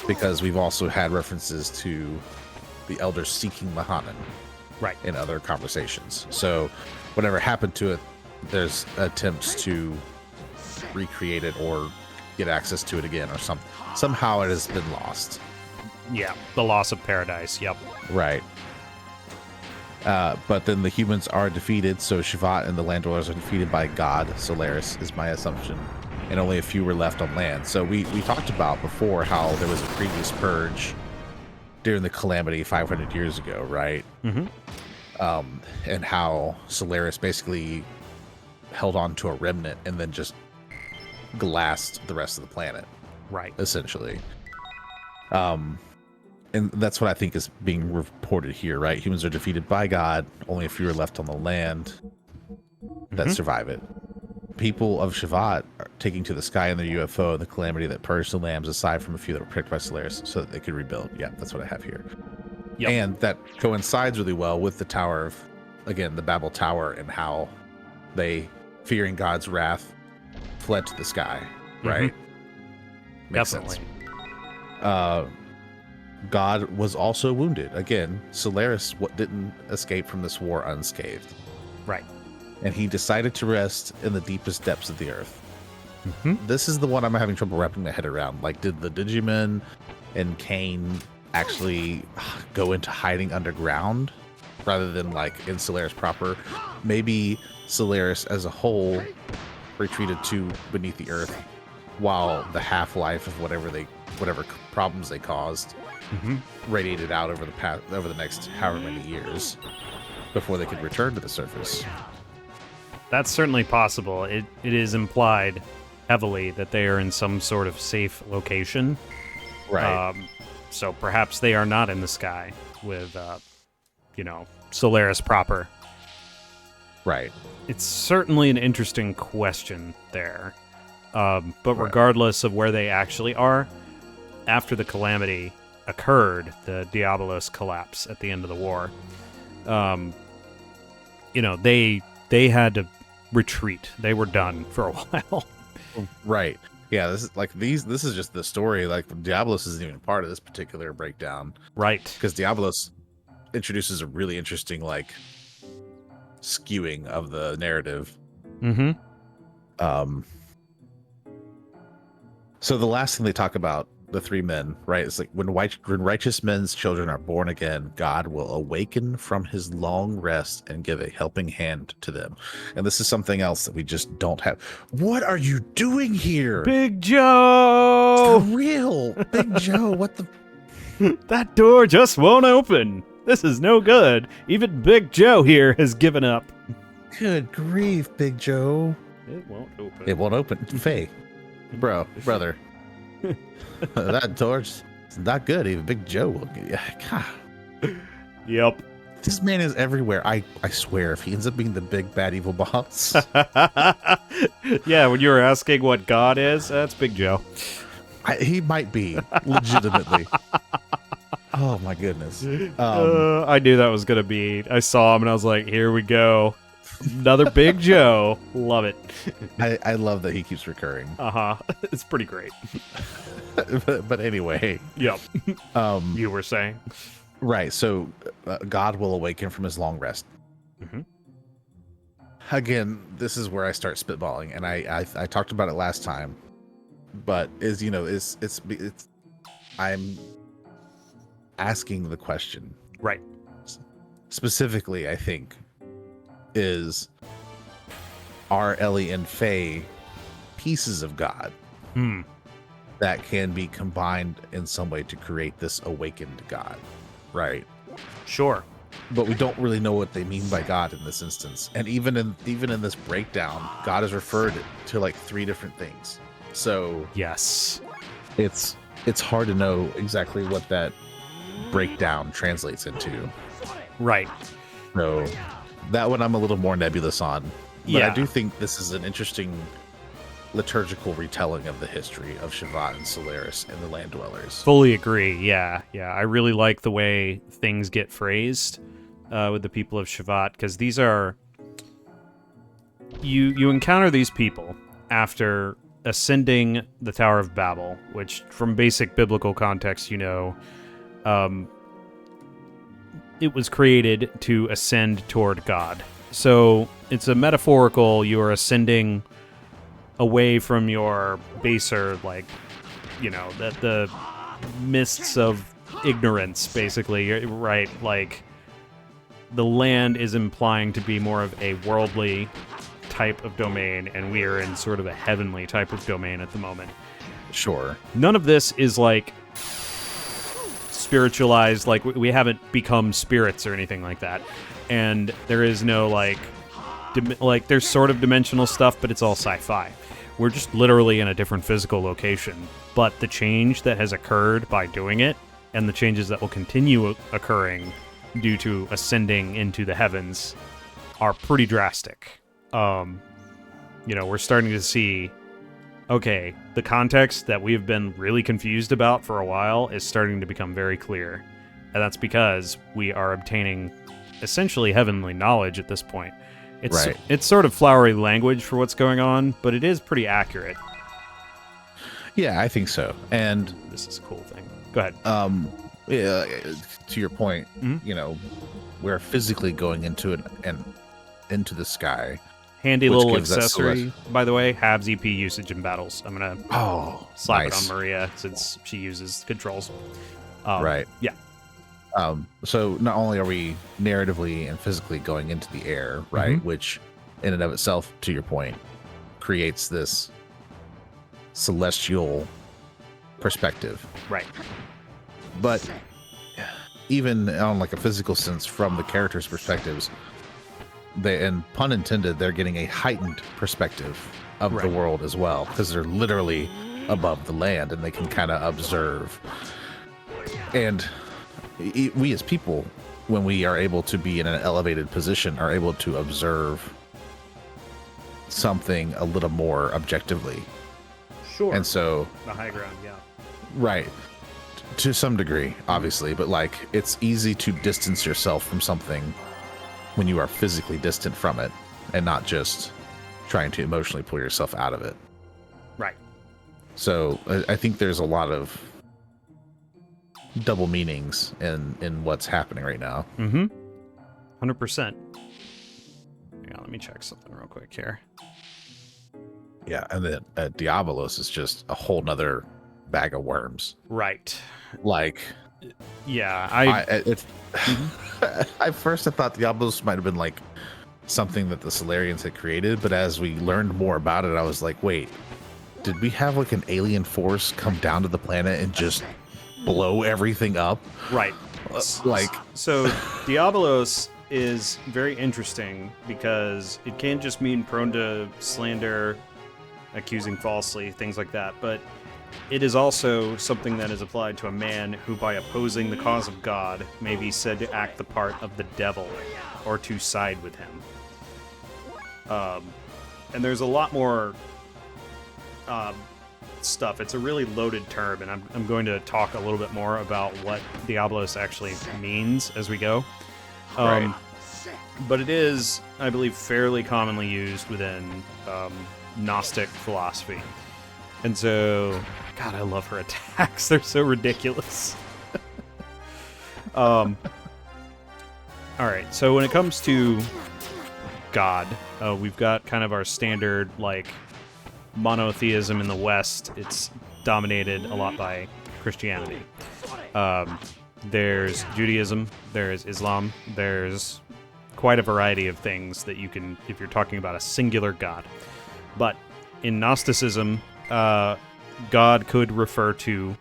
Because we've also had references to the elders seeking Mahanan. Right. In other conversations. So whatever happened to it, there's attempts to recreate it or get access to it again or something. Somehow it has been lost. Yeah, the loss of paradise. Yep. Right. But then the humans are defeated, so Shivat and the land dwellers are defeated by God, Solaris, is my assumption. And only a few were left on land. So we talked about before how there was a previous purge during the calamity 500 years ago, right? Mm-hmm. And how Solaris basically held on to a remnant and then just glassed the rest of the planet. Right. Essentially. And that's what I think is being reported here, right? Humans are defeated by God. Only a few are left on the land that survive it. People of Shivat are taking to the sky in their UFO and the calamity that purged the lambs, aside from a few that were picked by Solaris, so that they could rebuild. Yeah, that's what I have here. Yep. And that coincides really well with the Tower of, again, the Babel Tower, and how they, fearing God's wrath, fled to the sky, right? Makes Definitely. sense. God was also wounded. Again, Solaris didn't escape from this war unscathed. Right. And he decided to rest in the deepest depths of the earth. Mm-hmm. This is the one I'm having trouble wrapping my head around. Like, did the Digimon and Cain actually go into hiding underground rather than like in Solaris proper? Maybe Solaris as a whole retreated to beneath the earth, while the half-life of whatever problems they caused radiated out over the next however many years before they could return to the surface. That's certainly possible. It is implied heavily that they are in some sort of safe location. Right. So perhaps they are not in the sky with, Solaris proper. Right. It's certainly an interesting question there. But Right. regardless of where they actually are, after the calamity occurred, the Diabolos collapse at the end of the war, they had to retreat. They were done for a while. Right. Yeah, this is just the story. Like, Diabolos isn't even part of this particular breakdown. Right. Because Diabolos introduces a really interesting, like, skewing of the narrative. Mm-hmm. So the last thing they talk about, the three men, right? It's like when righteous men's children are born again, God will awaken from his long rest and give a helping hand to them. And this is something else that we just don't have. What are you doing here? Big Joe! For real. Big Joe, what the... That door just won't open. This is no good. Even Big Joe here has given up. Good grief, Big Joe. It won't open. It won't open. Faye. Brother. That door's not good. Even Big Joe will get... God. Yep. This man is everywhere. I swear, if he ends up being the big bad evil boss... Yeah, when you were asking what God is, that's Big Joe. He might be, legitimately. Oh, my goodness. I knew that was going to be... I saw him and I was like, here we go. Another Big Joe. Love it. I love that he keeps recurring. Uh-huh. It's pretty great. but anyway. Yep. You were saying? Right, so God will awaken from his long rest. Mm-hmm. Again, this is where I start spitballing, and I talked about it last time, but I'm asking the question. Right. Specifically, I think, is, are Ellie and Faye pieces of God that can be combined in some way to create this awakened God, right? Sure. But we don't really know what they mean by God in this instance. And even in this breakdown, God is referred to like 3 different things. So Yes. it's hard to know exactly what that breakdown translates into. Right. So that one I'm a little more nebulous on. But Yeah. I do think this is an interesting liturgical retelling of the history of Shabbat and Solaris and the Land Dwellers. Fully agree. Yeah. I really like the way things get phrased with the people of Shabbat, because these are you encounter these people after ascending the Tower of Babel, which, from basic biblical context, it was created to ascend toward God. So it's a metaphorical, you are ascending away from your baser, the mists of ignorance, basically, right? Like, the land is implying to be more of a worldly type of domain, and we are in sort of a heavenly type of domain at the moment. Sure. None of this is, like, spiritualized, like, we haven't become spirits or anything like that. And there is no, there's sort of dimensional stuff, but it's all sci-fi. We're just literally in a different physical location. But the change that has occurred by doing it, and the changes that will continue occurring due to ascending into the heavens, are pretty drastic. We're starting to see, okay, the context that we've been really confused about for a while is starting to become very clear. And that's because we are obtaining essentially heavenly knowledge at this point. It's sort of flowery language for what's going on, but it is pretty accurate. Yeah, I think so. And this is a cool thing. Go ahead. Yeah, to your point, we're physically going into it and into the sky. Handy little accessory, by the way, halves EP usage in battles. I'm gonna slap it on Maria since she uses controls. Right. Yeah. So not only are we narratively and physically going into the air, right, which in and of itself, to your point, creates this celestial perspective. Right. But even on like a physical sense, from the characters' perspectives, and pun intended, they're getting a heightened perspective of the world as well, because they're literally above the land and they can kind of observe. And we as people, when we are able to be in an elevated position, are able to observe something a little more objectively. Sure. And so the high ground, yeah. Right. To some degree, obviously, but like it's easy to distance yourself from something when you are physically distant from it and not just trying to emotionally pull yourself out of it. Right. So I think there's a lot of double meanings in what's happening right now. 100%. Hang on, let me check something real quick here. Yeah, and then Diabolos is just a whole nother bag of worms. Right. Like, yeah, at first I thought Diabolos might have been like something that the Solarians had created, but as we learned more about it, I was like, wait, did we have like an alien force come down to the planet and just blow everything up? Right. So Diabolos is very interesting because it can't just mean prone to slander, accusing falsely, things like that, but it is also something that is applied to a man who, by opposing the cause of God, may be said to act the part of the devil or to side with him. And there's a lot more stuff. It's a really loaded term, and I'm going to talk a little bit more about what Diabolos actually means as we go. Right. But it is, I believe, fairly commonly used within Gnostic philosophy. And so, God, I love her attacks. They're so ridiculous. All right, so when it comes to God, we've got kind of our standard, like, monotheism in the West. It's dominated a lot by Christianity. There's Judaism, there's Islam, there's quite a variety of things that you can, if you're talking about a singular god. But in Gnosticism, God could refer to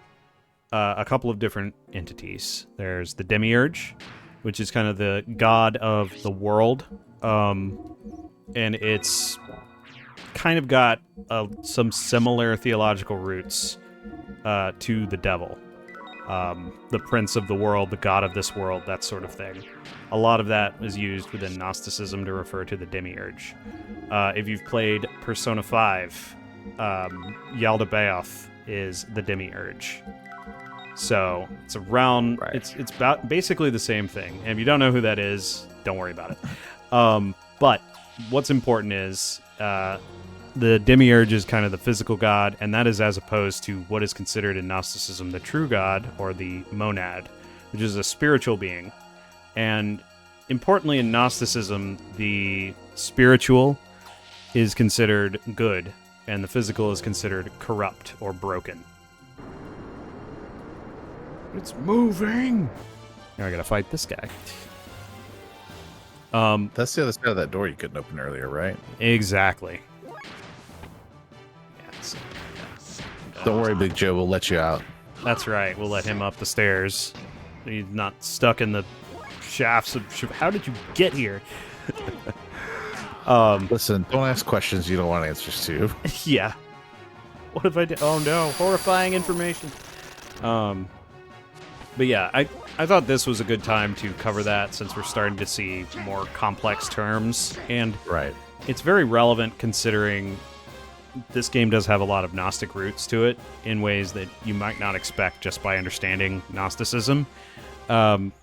a couple of different entities. There's the demiurge, which is kind of the god of the world, and it's kind of got some similar theological roots to the devil. The prince of the world, the god of this world, that sort of thing. A lot of that is used within Gnosticism to refer to the demiurge. If you've played Persona 5, Yaldabaoth is the demiurge. So it's around, Right. it's about basically the same thing. And if you don't know who that is, don't worry about it. But what's important is the demiurge is kind of the physical god, and that is as opposed to what is considered in Gnosticism the true god, or the monad, which is a spiritual being. And importantly in Gnosticism, the spiritual is considered good, and the physical is considered corrupt or broken. It's moving! Now I gotta fight this guy. That's the other side of that door you couldn't open earlier, right? Exactly. Don't worry, Big Joe. We'll let you out. That's right. We'll let him up the stairs. He's not stuck in the shafts of... How did you get here? Listen, don't ask questions you don't want answers to. Yeah. What if I did? Oh no, horrifying information. But yeah, I thought this was a good time to cover that since we're starting to see more complex terms. And Right. it's very relevant considering this game does have a lot of Gnostic roots to it in ways that you might not expect just by understanding Gnosticism. And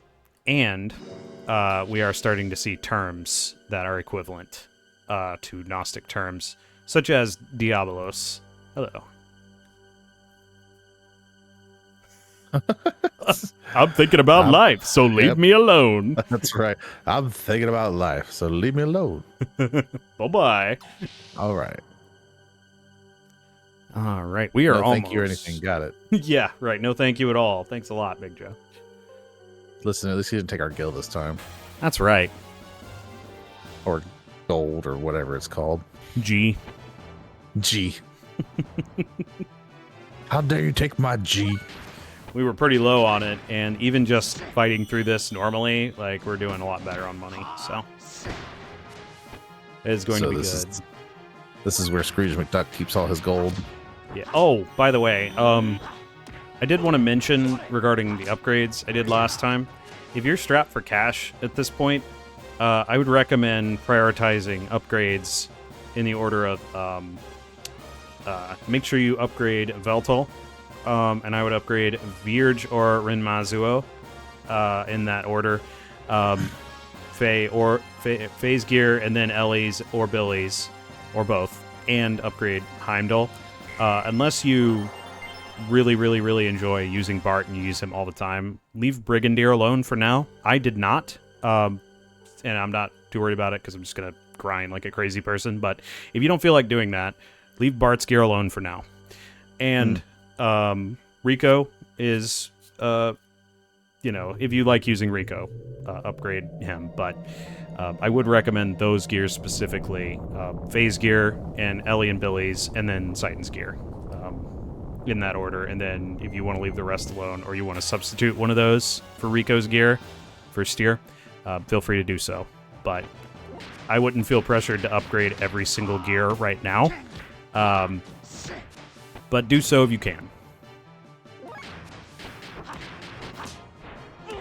we are starting to see terms that are equivalent to Gnostic terms, such as Diabolos. Hello. I'm thinking about life, so leave me alone. That's right. I'm thinking about life, so leave me alone. Bye-bye. All right. All right, we are No almost... thank you or anything. Got it. Yeah, right. No thank you at all. Thanks a lot, Big Joe. Listen, at least he didn't take our guild this time. That's right. Or gold or whatever it's called. G. G. How dare you take my G? We were pretty low on it, and even just fighting through this normally, like, we're doing a lot better on money, so... It's going to be good. This is where Scrooge McDuck keeps all his gold. Yeah. Oh, by the way, I did want to mention regarding the upgrades I did last time. If you're strapped for cash at this point, I would recommend prioritizing upgrades in the order of make sure you upgrade Veltal, and I would upgrade Virge or Rinmazuo in that order. Faye's gear, and then Ellie's or Billy's, or both, and upgrade Heimdall. Unless you really, really, really enjoy using Bart and you use him all the time, leave Brigandier alone for now. I did not, and I'm not too worried about it because I'm just going to grind like a crazy person. But if you don't feel like doing that, leave Bart's gear alone for now. And Rico is, if you like using Rico, upgrade him. But I would recommend those gears specifically, Faye's gear and Ellie and Billy's, and then Citan's gear, in that order. And then if you want to leave the rest alone, or you want to substitute one of those for Rico's gear for steer, feel free to do so. But I wouldn't feel pressured to upgrade every single gear right now, but do so if you can.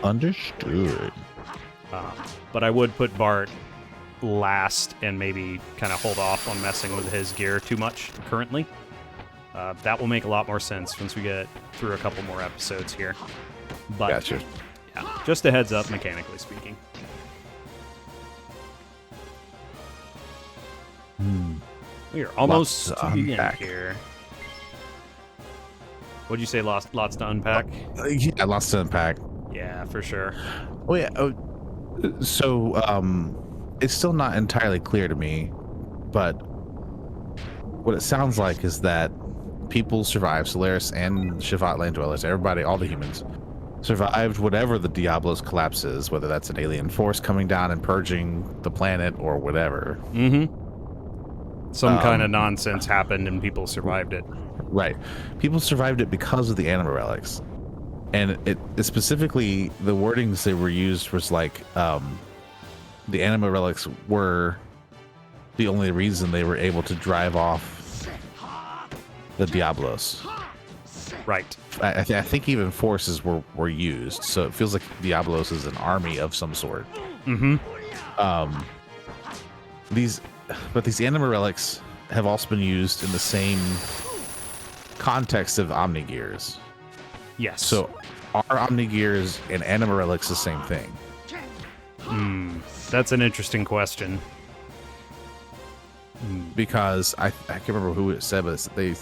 Understood. But I would put Bart last and maybe kind of hold off on messing with his gear too much currently. That will make a lot more sense once we get through a couple more episodes here. But Gotcha. yeah, just a heads up, mechanically speaking. We are almost Lots to to the end unpack. here. What'd you say? Lots to unpack? Yeah, lots to unpack. Yeah, for sure. Oh yeah. So it's still not entirely clear to me, but what it sounds like is that people survive, Solaris and Shivat land dwellers, everybody, all the humans, survived whatever the Diablo's collapse is, whether that's an alien force coming down and purging the planet or whatever. Some kind of nonsense happened and people survived it. Right. People survived it because of the anima relics. And it specifically, the wordings they were used was like, the anima relics were the only reason they were able to drive off the Diablos. Right. I think even forces were used, so it feels like Diablos is an army of some sort. These anima relics have also been used in the same context of Omnigears. Yes. So are Omnigears and anima relics the same thing? That's an interesting question. Because I can't remember who it said, but they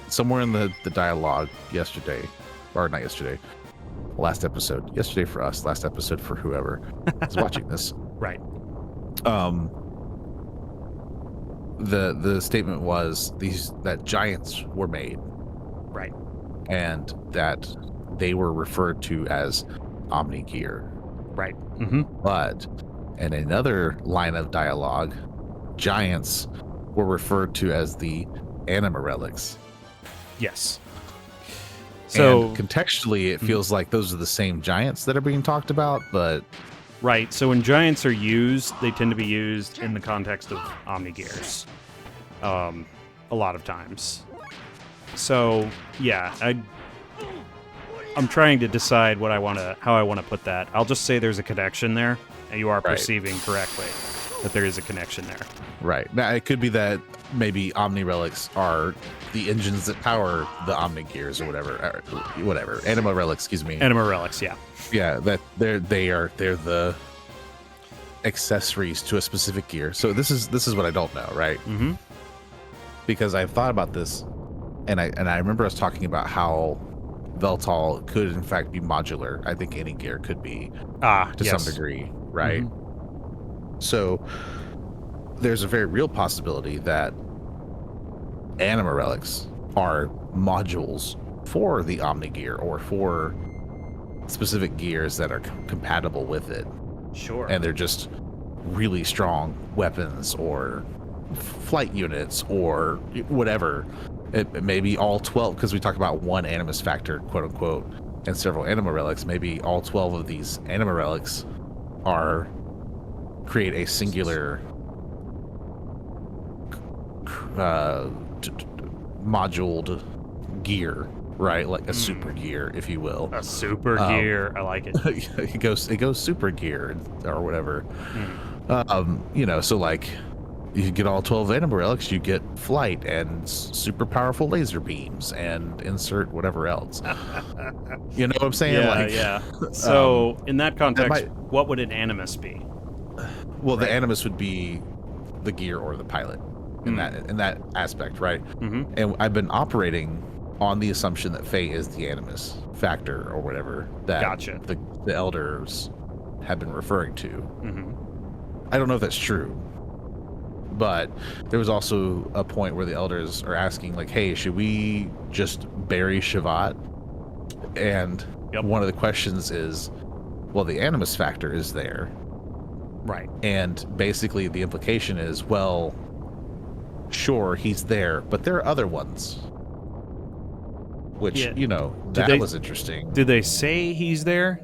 somewhere in the dialogue yesterday, or not yesterday, last episode. Yesterday for us, last episode for whoever is watching this. Right. The statement was that giants were made, Right. and that they were referred to as Omnigear. Right. But in another line of dialogue, giants were referred to as the anima relics. Yes. So and contextually, it feels like those are the same giants that are being talked about, but right. So when giants are used, they tend to be used in the context of Omnigears. A lot of times. So yeah, I'm trying to decide how I want to put that. I'll just say there's a connection there, and you are perceiving correctly that there is a connection there. Right. Now it could be that maybe Omni relics are the engines that power the Omnigears or whatever. Anima relics, excuse me. Anima relics, yeah. Yeah, that they're the accessories to a specific gear. So this is what I don't know, right? Mm-hmm. Because I've thought about this, and I remember us talking about how Veltal could in fact be modular. I think any gear could be to some degree, right? So there's a very real possibility that anima relics are modules for the Omni gear or for specific gears that are compatible with it. Sure. And they're just really strong weapons or flight units or whatever. It may be all 12, because we talk about one animus factor, quote unquote, and several anima relics. Maybe all 12 of these anima relics create a singular moduled gear, right? Like a super gear, if you will. A super gear. I like it. it goes super gear or whatever. So like you get all 12 anima relics, you get flight and super powerful laser beams and insert whatever else. You know what I'm saying? Yeah. So in that context, what would an animus be? Well, the animus would be the gear or the pilot in that aspect, right? Mm-hmm. And I've been operating on the assumption that Faye is the animus factor or whatever that the elders have been referring to. Mm-hmm. I don't know if that's true, but there was also a point where the elders are asking, like, hey, should we just bury Shavat? And one of the questions is, well, the animus factor is there. Right. And basically the implication is, well, sure, he's there, but there are other ones. Which, that was interesting. Did they say he's there?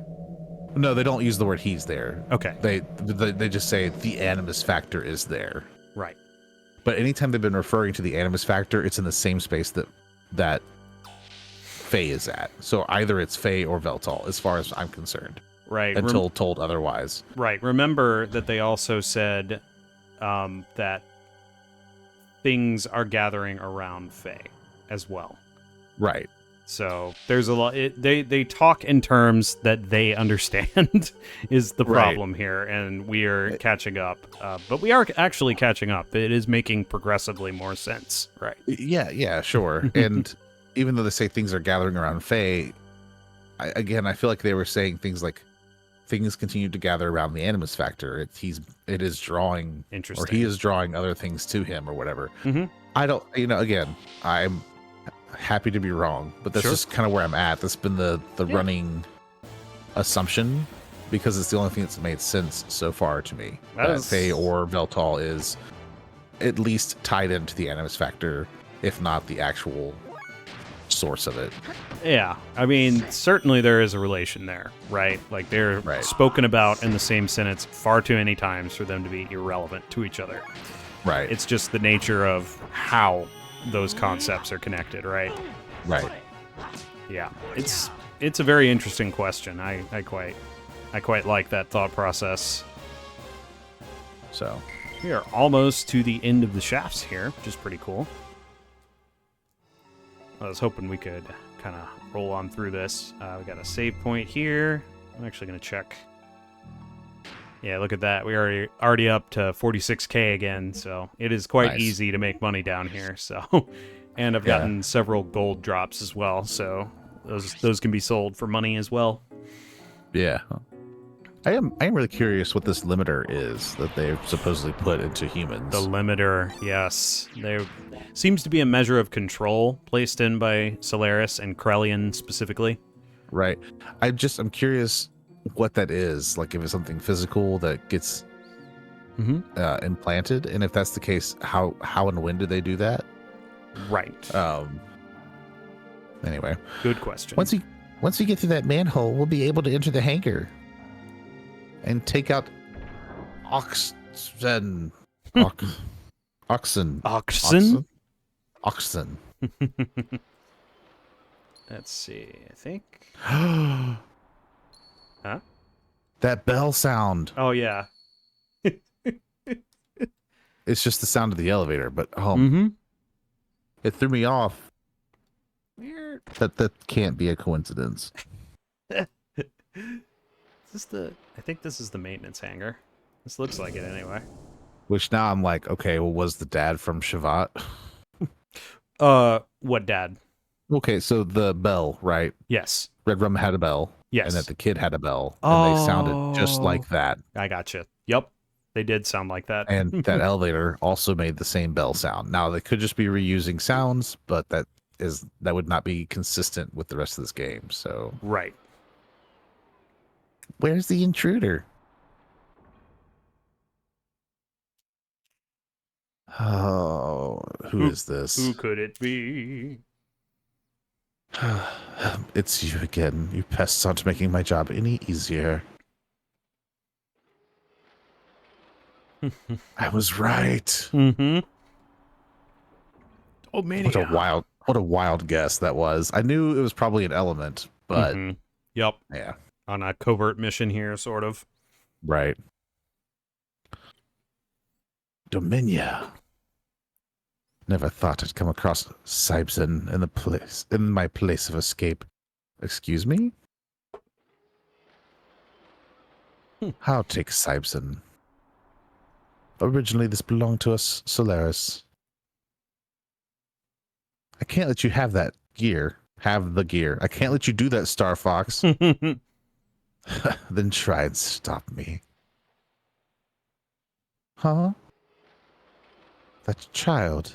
No, they don't use the word he's there. Okay. They just say the animus factor is there. Right. But anytime they've been referring to the animus factor, it's in the same space that Faye is at. So either it's Faye or Veltal, as far as I'm concerned. Right. Until told otherwise. Right. Remember that they also said that things are gathering around Faye as well. Right. So there's a lot. They talk in terms that they understand is the problem here, and we are catching up. But we are actually catching up. It is making progressively more sense, right? Yeah, sure. And even though they say things are gathering around Faye, I feel like they were saying things like things continue to gather around the animus factor. It is drawing, or he is drawing other things to him, or whatever. Mm-hmm. I don't. Again, I'm happy to be wrong, but that's just kind of where I'm at. That's been the running assumption because it's the only thing that's made sense so far to me. That That is- Faye or Veltal is at least tied into the animus factor, if not the actual source of it. Yeah, I mean, certainly there is a relation there, right? Like, they're Right. spoken about in the same sentence far too many times for them to be irrelevant to each other. Right. It's just the nature of how those concepts are connected, right? Right. Yeah, it's a very interesting question. I quite like that thought process. So, We are almost to the end of the shafts here, which is pretty cool. I was hoping we could kind of roll on through this. We got a save point here. I'm actually going to check. Yeah, look at that. We already up to 46K again, so it is quite Nice. easy to make money down here. So, and I've gotten several gold drops as well, so those can be sold for money as well. yeah. I am really curious what this limiter is that they've supposedly put into humans. The limiter, yes. There seems to be a measure of control placed in by Solaris and Krellian specifically. Right. I'm curious what that is. Like if it's something physical that gets implanted, and if that's the case, how and when do they do that? Right. Anyway, Good question. Once we get through that manhole, we'll be able to enter the hangar and take out oxen. Oxen. Oxen? Oxen. Let's see. I think. Huh? That bell sound. Oh, yeah. It's just the sound of the elevator, but Mm-hmm. it threw me off. Weird. That can't be a coincidence. I think this is the maintenance hangar. This looks like it anyway. Which now I'm like, okay, well, was the dad from Shavat? What, Dad? Okay, so the bell, right? Yes. Red Rum had a bell. Yes. And that the kid had a bell. And they sounded just like that. I gotcha. Yep. They did sound like that. And that elevator also made the same bell sound. Now they could just be reusing sounds, but that would not be consistent with the rest of this game. So Right. Where's the intruder? oh, who is this? Who could it be? It's you again. You pests aren't making my job any easier. I was right. Mm-hmm. Oh, man. What a wild guess that was. I knew it was probably an element, but Yep. yeah, On a covert mission here, sort of. right. Dominia. Never thought I'd come across Sibson in my place of escape. Excuse me? I'll take Sibson. Originally, this belonged to us, Solaris. I can't let you have that gear. Have the gear. I can't let you do that, Star Fox. Then try and stop me. Huh? That child.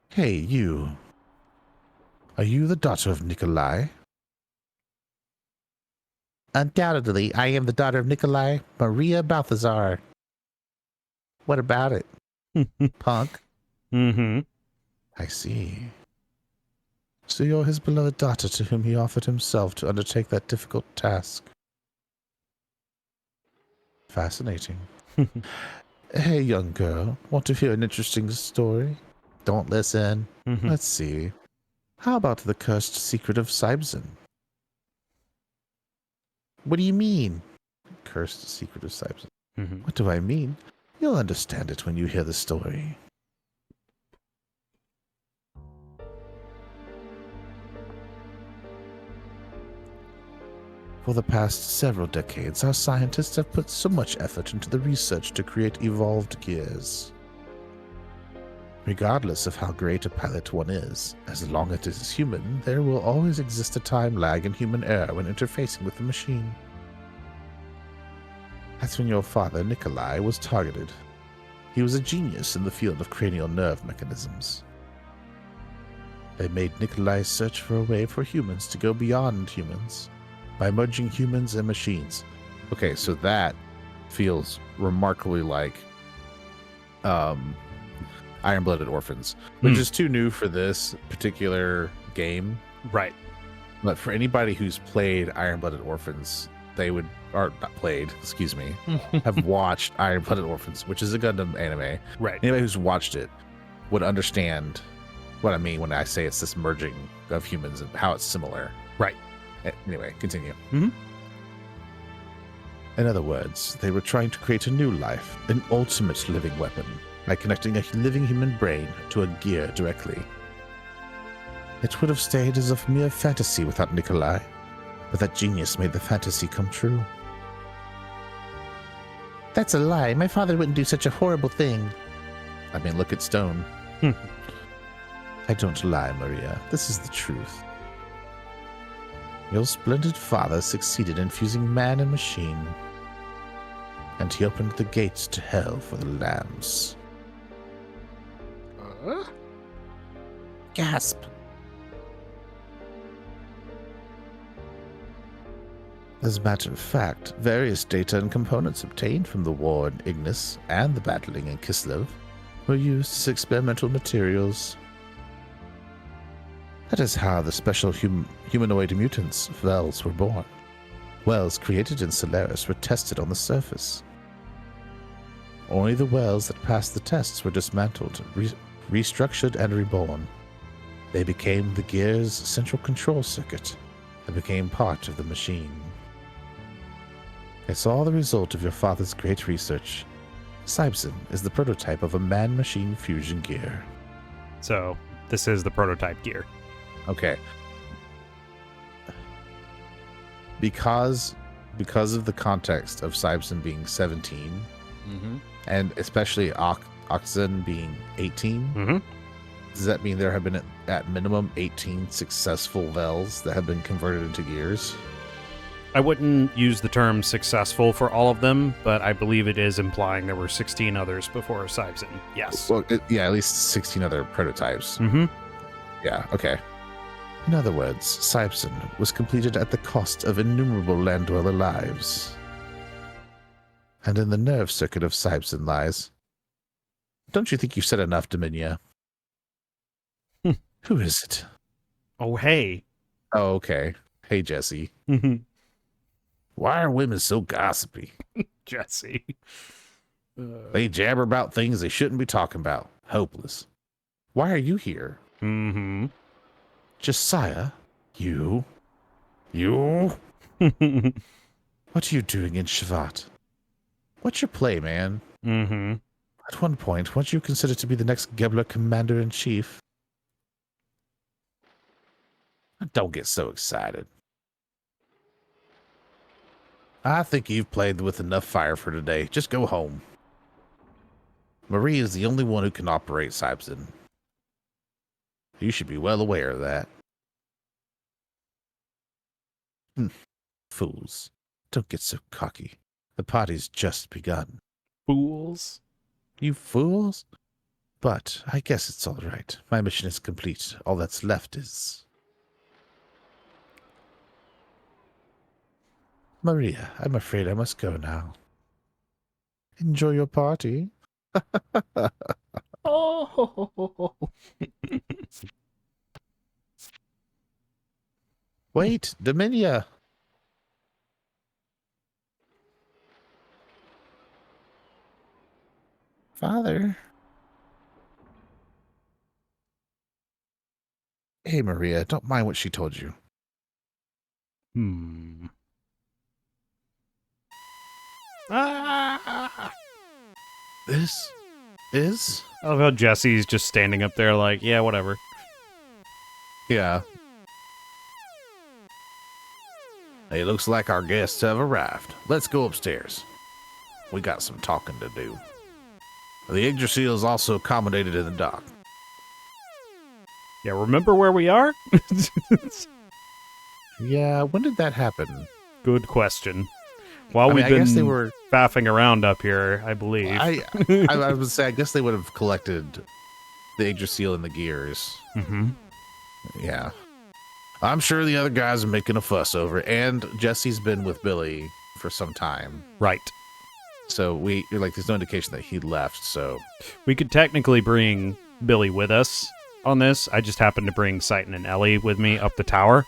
Hey, you. Are you the daughter of Nikolai? Undoubtedly, I am the daughter of Nikolai Maria Balthazar. What about it, punk? Mm-hmm. I see. So you're his beloved daughter to whom he offered himself to undertake that difficult task. Fascinating. Hey, young girl, want to hear an interesting story? Don't listen. Mm-hmm. Let's see. How about the cursed secret of Sibson? What do you mean? Cursed secret of Sibson. Mm-hmm. What do I mean? You'll understand it when you hear the story. For the past several decades, our scientists have put so much effort into the research to create evolved gears. Regardless of how great a pilot one is, as long as it is human, there will always exist a time lag and human error when interfacing with the machine. That's when your father, Nikolai, was targeted. He was a genius in the field of cranial nerve mechanisms. They made Nikolai search for a way for humans to go beyond humans, by merging humans and machines. Okay, so that feels remarkably like Iron-Blooded Orphans, which is too new for this particular game. Right. But for anybody who's played Iron-Blooded Orphans, they would, or not played, excuse me, have watched Iron-Blooded Orphans, which is a Gundam anime. Right. Anybody who's watched it would understand what I mean when I say it's this merging of humans and how it's similar. Right. Anyway, continue. Mm-hmm. In other words, they were trying to create a new life, an ultimate living weapon, by connecting a living human brain to a gear directly. It would have stayed as a mere fantasy without Nikolai, but that genius made the fantasy come true. That's a lie. My father wouldn't do such a horrible thing. I mean, look at Stone. I don't lie, Maria. This is the truth. Your splendid father succeeded in fusing man and machine, and he opened the gates to hell for the lambs. Gasp. As a matter of fact, various data and components obtained from the war in Ignis and the battling in Kislev were used as experimental materials. That is how the special humanoid mutants, Wells, were born. Wells created in Solaris were tested on the surface. Only the Wells that passed the tests were dismantled, restructured, and reborn. They became the gear's central control circuit and became part of the machine. It's all the result of your father's great research. Sibson is the prototype of a man-machine fusion gear. So, this is the prototype gear. Okay. Because of the context of Sibson being 17, and especially Oxen being 18, does that mean there have been at minimum 18 successful Vels that have been converted into gears? I wouldn't use the term successful for all of them, but I believe it is implying there were 16 others before Sibson. Yes. Well, yeah, at least 16 other prototypes. Yeah, okay. In other words, Sibson was completed at the cost of innumerable land dweller lives. And in the nerve circuit of Sibson lies. Don't you think you've said enough, Dominia? Who is it? Oh, hey. Oh, okay. Hey, Jesse. Why are women so gossipy? Jesse. They jabber about things they shouldn't be talking about. Hopeless. Why are you here? Josiah? You? What are you doing in Shavat? What's your play, man? At one point, weren't you considered to be the next Gebler Commander-in-Chief? Don't get so excited. I think you've played with enough fire for today. Just go home. Marie is the only one who can operate Sibson. You should be well aware of that. Fools. Don't get so cocky. The party's just begun. Fools. You fools? But I guess it's all right. My mission is complete. All that's left is... Maria, I'm afraid I must go now. Enjoy your party. Oh. Wait, Dominia. Father. Hey, Maria, don't mind what she told you. This is? I love how Jesse's just standing up there like, yeah, whatever. Yeah. It looks like our guests have arrived. Let's go upstairs. We got some talking to do. The Yggdrasil is also accommodated in the dock. Yeah, remember where we are? Yeah, when did that happen? Good question. While I we've been guess they were faffing around up here, I believe. I would say, I guess they would have collected the Yggdrasil and the gears. Mm-hmm. Yeah. I'm sure the other guys are making a fuss over it, and Jesse's been with Billy for some time. Right. So there's no indication that he left, so... We could technically bring Billy with us on this. I just happened to bring Seitan and Ellie with me up the tower.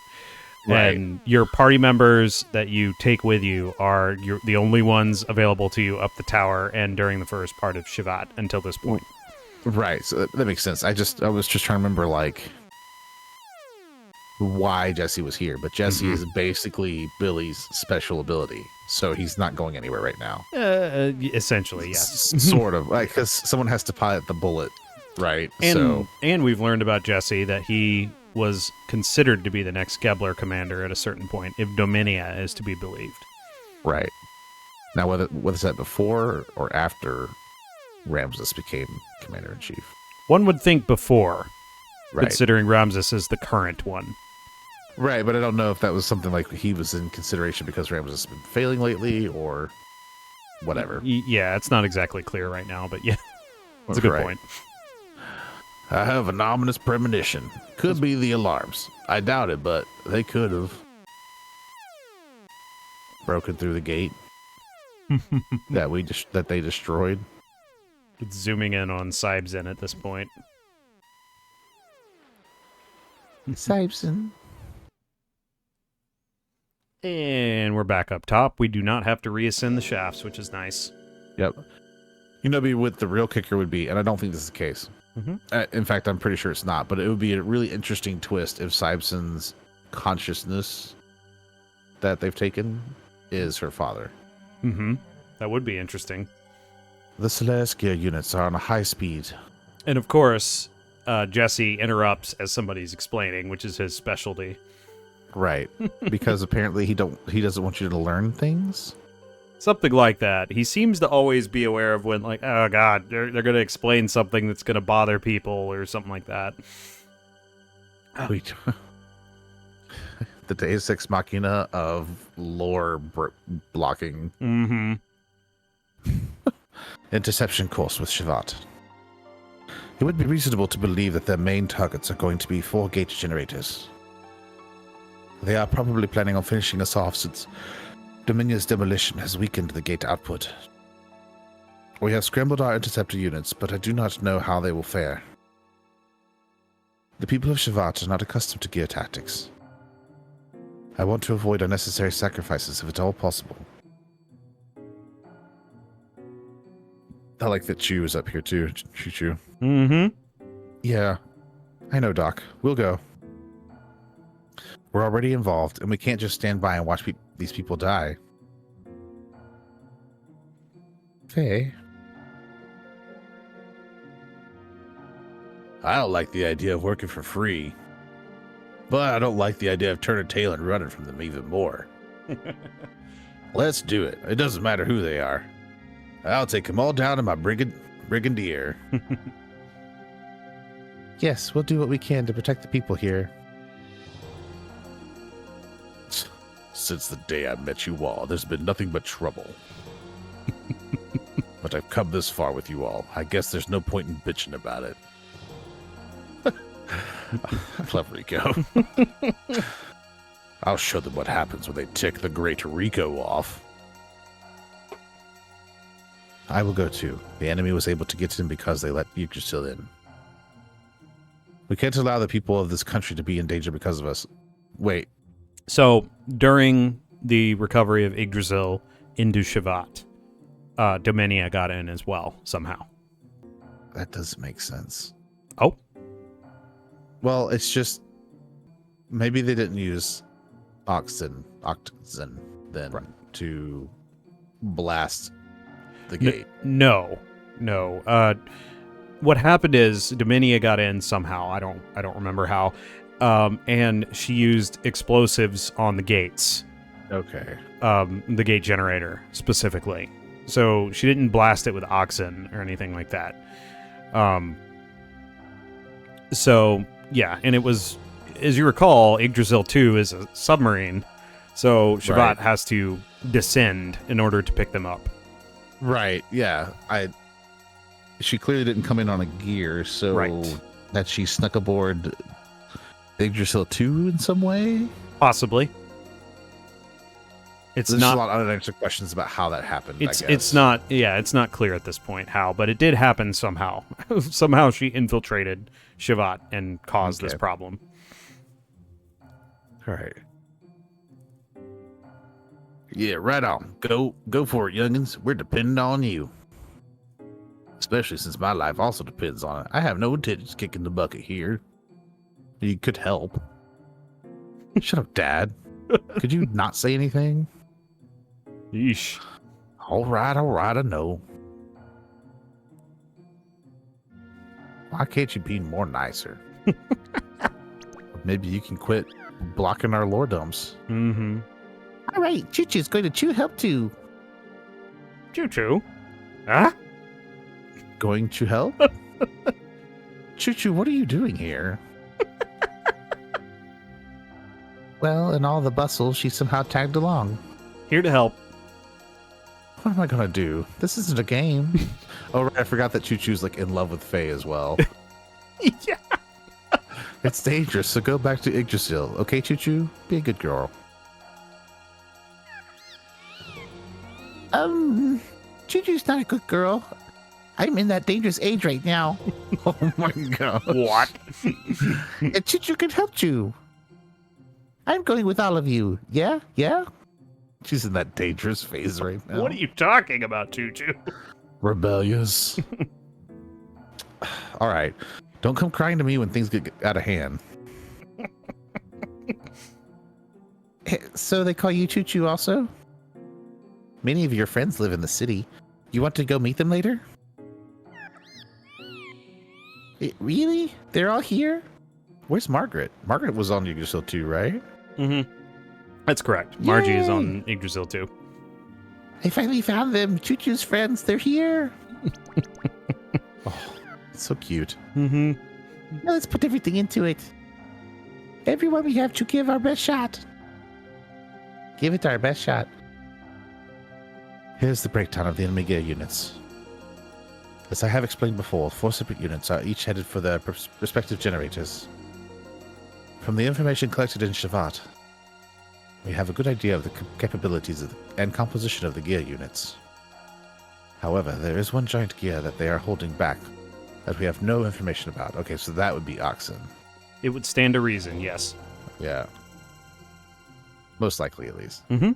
Right. And your party members that you take with you are the only ones available to you up the tower and during the first part of Shivat until this point. Right, so that makes sense. I was just trying to remember, why Jesse was here, but Jesse is basically Billy's special ability, so he's not going anywhere right now. Essentially, yes. Sort of, because someone has to pilot the bullet, right? And we've learned about Jesse that he was considered to be the next Gebler commander at a certain point, if Dominia is to be believed. Right. Now, whether was that before or after Ramses became commander-in-chief? One would think before, right, considering Ramses is the current one. Right, but I don't know if that was something like he was in consideration because Ramses has been failing lately or whatever. Yeah, it's not exactly clear right now, but yeah, that's a good point. I have an ominous premonition. Could be the alarms. I doubt it, but they could have broken through the gate that they destroyed. It's zooming in on Sibzen at this point. Sibzen. And we're back up top. We do not have to reascend the shafts, which is nice. Yep. What the real kicker would be, and I don't think this is the case. In fact, I'm pretty sure it's not, but it would be a really interesting twist if Sibzen's consciousness that they've taken is her father. That would be interesting. The Celestia units are on a high speed. And of course, Jesse interrupts as somebody's explaining, which is his specialty. Right, because apparently he doesn't want you to learn things. Something like that. He seems to always be aware of when, oh god, they're going to explain something that's going to bother people or something like that. Wait. The Deus Ex Machina of lore blocking. Interception course with Shivat. It would be reasonable to believe that their main targets are going to be 4 gate generators. They are probably planning on finishing us off since Dominion's demolition has weakened the gate output. We have scrambled our interceptor units, but I do not know how they will fare. The people of Shivat are not accustomed to gear tactics. I want to avoid unnecessary sacrifices if at all possible. I like that Chu is up here too. Chu. Yeah, I know, Doc. We'll go. We're already involved, and we can't just stand by and watch these people die. Faye? I don't like the idea of working for free. But I don't like the idea of turning tail and running from them even more. Let's do it. It doesn't matter who they are. I'll take them all down in my brigadier. Yes, we'll do what we can to protect the people here. Since the day I met you all, there's been nothing but trouble. But I've come this far with you all. I guess there's no point in bitching about it. Clever Rico. I'll show them what happens when they tick the great Rico off. I will go too. The enemy was able to get in because they let Yggdrasil in. We can't allow the people of this country to be in danger because of us. Wait. So, during the recovery of Yggdrasil into Shivat, Dominia got in as well, somehow. That doesn't make sense. Oh? Well, it's just... Maybe they didn't use Oxen then to blast the gate. No. What happened is Dominia got in somehow. I don't remember how. And she used explosives on the gates. Okay. The gate generator specifically. So she didn't blast it with oxen or anything like that. So yeah, and it was, as you recall, Yggdrasil 2 is a submarine. So Shivat has to descend in order to pick them up. Right. Yeah. She clearly didn't come in on a gear, so that she snuck aboard Yggdrasil 2 in some way? Possibly. It's There's not a lot of unanswered questions about how that happened. it's not it's not clear at this point how, but it did happen somehow. Somehow she infiltrated Shivat and caused this problem. All right. Yeah, right on. Go for it, youngins. We're depending on you. Especially since my life also depends on it. I have no intentions of kicking the bucket here. You could help. Shut up, Dad. Could you not say anything? Yeesh. All right, I know. Why can't you be more nicer? Maybe you can quit blocking our lore dumps. Mm-hmm. All right, Choo-Choo's going to help too. Choo-choo? Huh? Going to help? Choo-Choo, what are you doing here? Well, in all the bustle, she somehow tagged along. Here to help. What am I gonna do? This isn't a game. Oh, right, I forgot that Choo-Choo's like in love with Faye as well. Yeah. It's dangerous, so go back to Yggdrasil. Okay, Choo-Choo? Be a good girl. Choo-Choo's not a good girl. I'm in that dangerous age right now. Oh my god. What? And Choo-Choo can help you. I'm going with all of you. Yeah? Yeah? She's in that dangerous phase right now. What are you talking about, Choo-Choo? Rebellious. All right. Don't come crying to me when things get out of hand. So they call you Choo-Choo also? Many of your friends live in the city. You want to go meet them later? Really? They're all here? Where's Margaret? Margaret was on Yggdrasil too, right? Mm-hmm. That's correct. Margie is Yay! on Yggdrasil too. I finally found them. Choo-Choo's friends. They're here. Oh, it's so cute. Mm-hmm. Now let's put everything into it. Everyone, we have to give our best shot. Give it our best shot. Here's the breakdown of the enemy gear units. As I have explained before, 4 separate units are each headed for their respective generators. From the information collected in Shivat, we have a good idea of the capabilities and composition of the gear units. However, there is one giant gear that they are holding back that we have no information about. Okay, so that would be Oxen. It would stand to reason, yes. Yeah. Most likely, at least. Mm-hmm.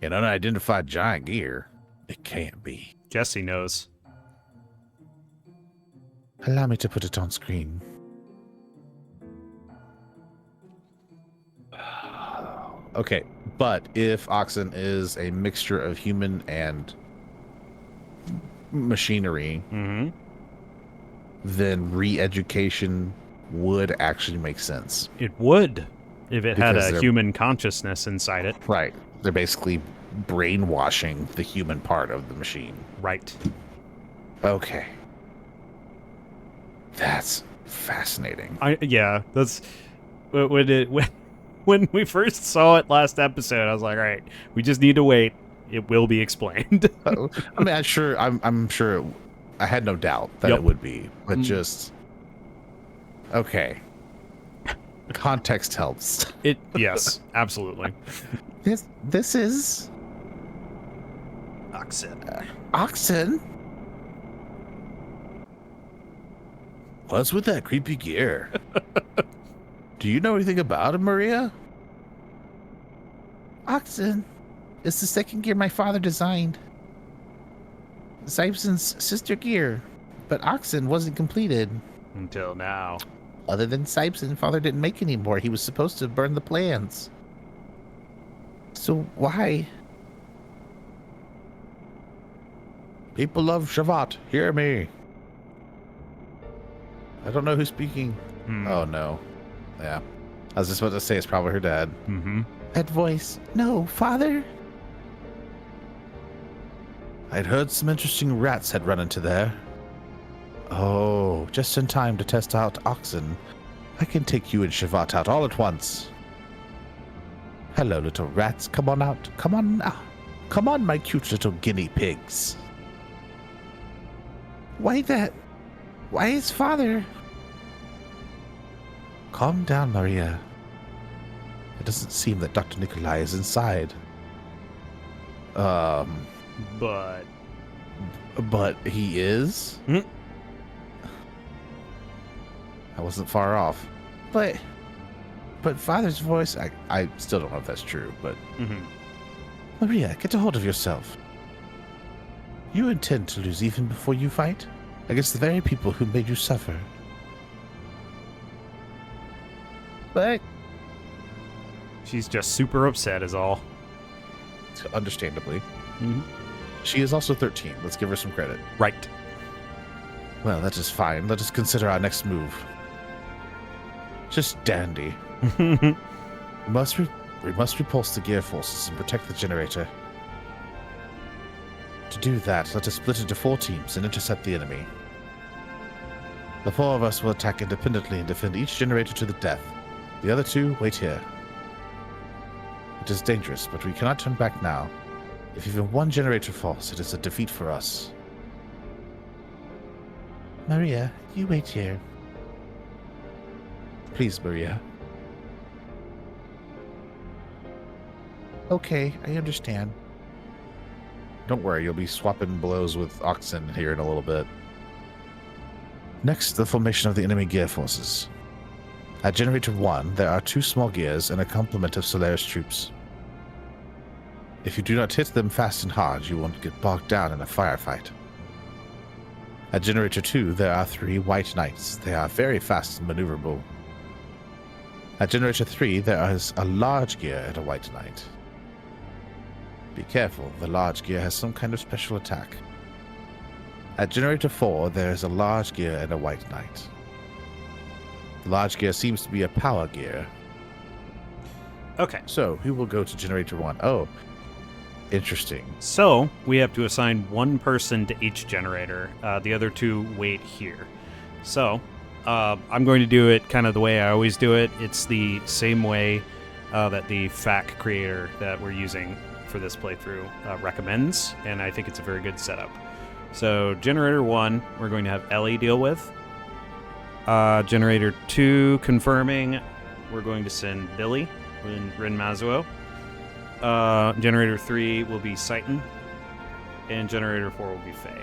An unidentified giant gear? It can't be. Jesse knows. Allow me to put it on screen. Okay, but if Oxen is a mixture of human and machinery, Mm-hmm. then re-education would actually make sense. It would, if it had Because a they're- human consciousness inside it. Right. They're basically brainwashing the human part of the machine. Right. Okay. That's fascinating. Yeah, that's when we first saw it last episode. I was like, all right, we just need to wait. It will be explained. I mean, I'm sure. I had no doubt that Yep. it would be, but just okay. Context helps. Yes, absolutely. This is Oxen. Oxen. What's with that creepy gear? Do you know anything about it, Maria? Oxen. It's the second gear my father designed. Sibson's sister gear, but Oxen wasn't completed. Until now. Other than Sibson, father didn't make any more. He was supposed to burn the plans. So why? People of Shivat, hear me. I don't know who's speaking. Oh no. Yeah. I was just about to say it's probably her dad. Mm-hmm. That voice. No, father. I'd heard some interesting rats had run into there. Oh, just in time to test out Oxen. I can take you and Shivat out all at once. Hello, little rats. Come on out. Come on now. Come on, my cute little guinea pigs. Why that? Why is father? Calm down, Maria. It doesn't seem that Dr. Nikolai is inside. But But he is? Hmm? I wasn't far off. But Father's voice, I still don't know if that's true, but... mhm. Maria, get a hold of yourself. You intend to lose even before you fight? Against the very people who made you suffer. But She's just super upset is all. Understandably. Mhm. She is also 13. Let's give her some credit. Right. Well, that is fine. Let us consider our next move. Just dandy. We must repulse the gear forces and protect the generator. To do that, let us split into 4 teams and intercept the enemy. The 4 of us will attack independently and defend each generator to the death. The other 2 wait here. It is dangerous, but we cannot turn back now. If even one generator falls, it is a defeat for us. Maria, you wait here. Please, Maria. Okay, I understand. Don't worry, you'll be swapping blows with Oxen here in a little bit. Next, the formation of the enemy gear forces. At Generator 1, there are 2 small gears and a complement of Solaris troops. If you do not hit them fast and hard, you won't get bogged down in a firefight. At Generator 2, there are 3 White Knights. They are very fast and maneuverable. At Generator 3, there is a large gear and a White Knight. Be careful, the large gear has some kind of special attack. At Generator 4, there is a large gear and a White Knight. The large gear seems to be a power gear. Okay. So, we will go to Generator 1. Oh, interesting. So we have to assign one person to each generator. The other 2 wait here. So I'm going to do it kind of the way I always do it. It's the same way that the FAQ creator that we're using for this playthrough recommends, and I think it's a very good setup. So Generator 1, we're going to have Ellie deal with. Generator 2, confirming, we're going to send Billy and Rin Mazuo. Generator 3 will be Seitan, and Generator 4 will be Faye.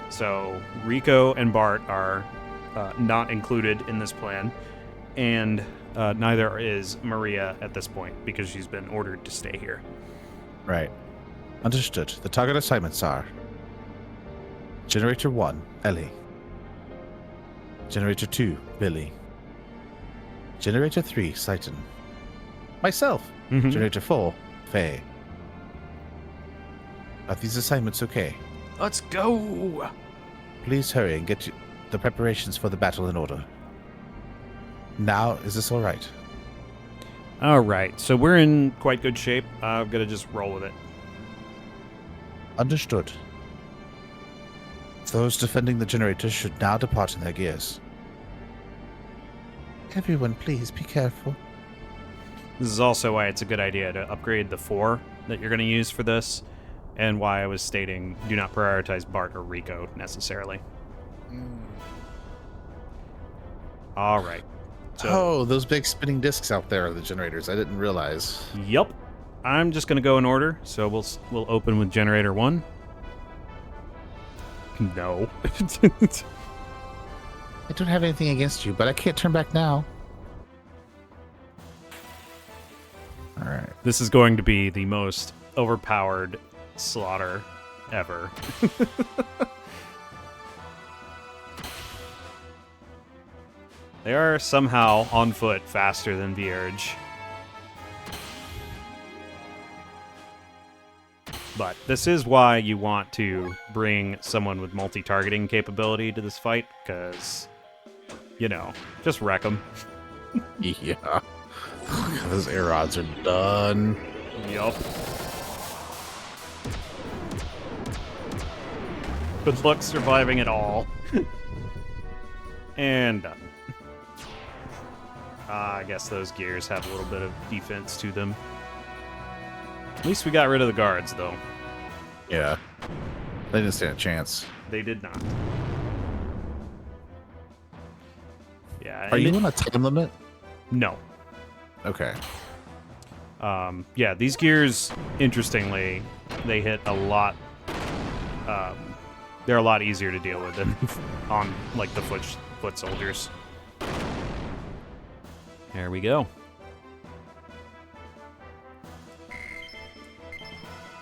So Rico and Bart are not included in this plan, and neither is Maria at this point because she's been ordered to stay here. Right. Understood. The target assignments are Generator 1, Ellie. Generator 2, Billy. Generator 3, Seitan. Myself. Mhm. Generator 4, Faye. Are these assignments okay? Let's go! Please hurry and get the preparations for the battle in order. Now, is this all right? All right, so we're in quite good shape. I'm going to just roll with it. Understood. Those defending the generators should now depart in their gears. Everyone, please be careful. This is also why it's a good idea to upgrade the 4 that you're going to use for this, and why I was stating do not prioritize Bart or Rico necessarily. All right. So, Oh, those big spinning discs out there are the generators. I didn't realize. Yep. I'm just going to go in order, so we'll open with Generator 1. No. I don't have anything against you, but I can't turn back now. All right. This is going to be the most overpowered slaughter ever. They are somehow on foot faster than Vierge. But this is why you want to bring someone with multi-targeting capability to this fight, because, you know, just wreck them. Yeah. Those air rods are done. Yup. Good luck surviving it all. And done. I guess those gears have a little bit of defense to them. At least we got rid of the guards, though. Yeah. They didn't stand a chance. They did not. Yeah, Yeah. Are you on a time limit? No. Okay. Yeah, these gears, interestingly, they hit a lot. They're a lot easier to deal with than on like the foot soldiers. There we go.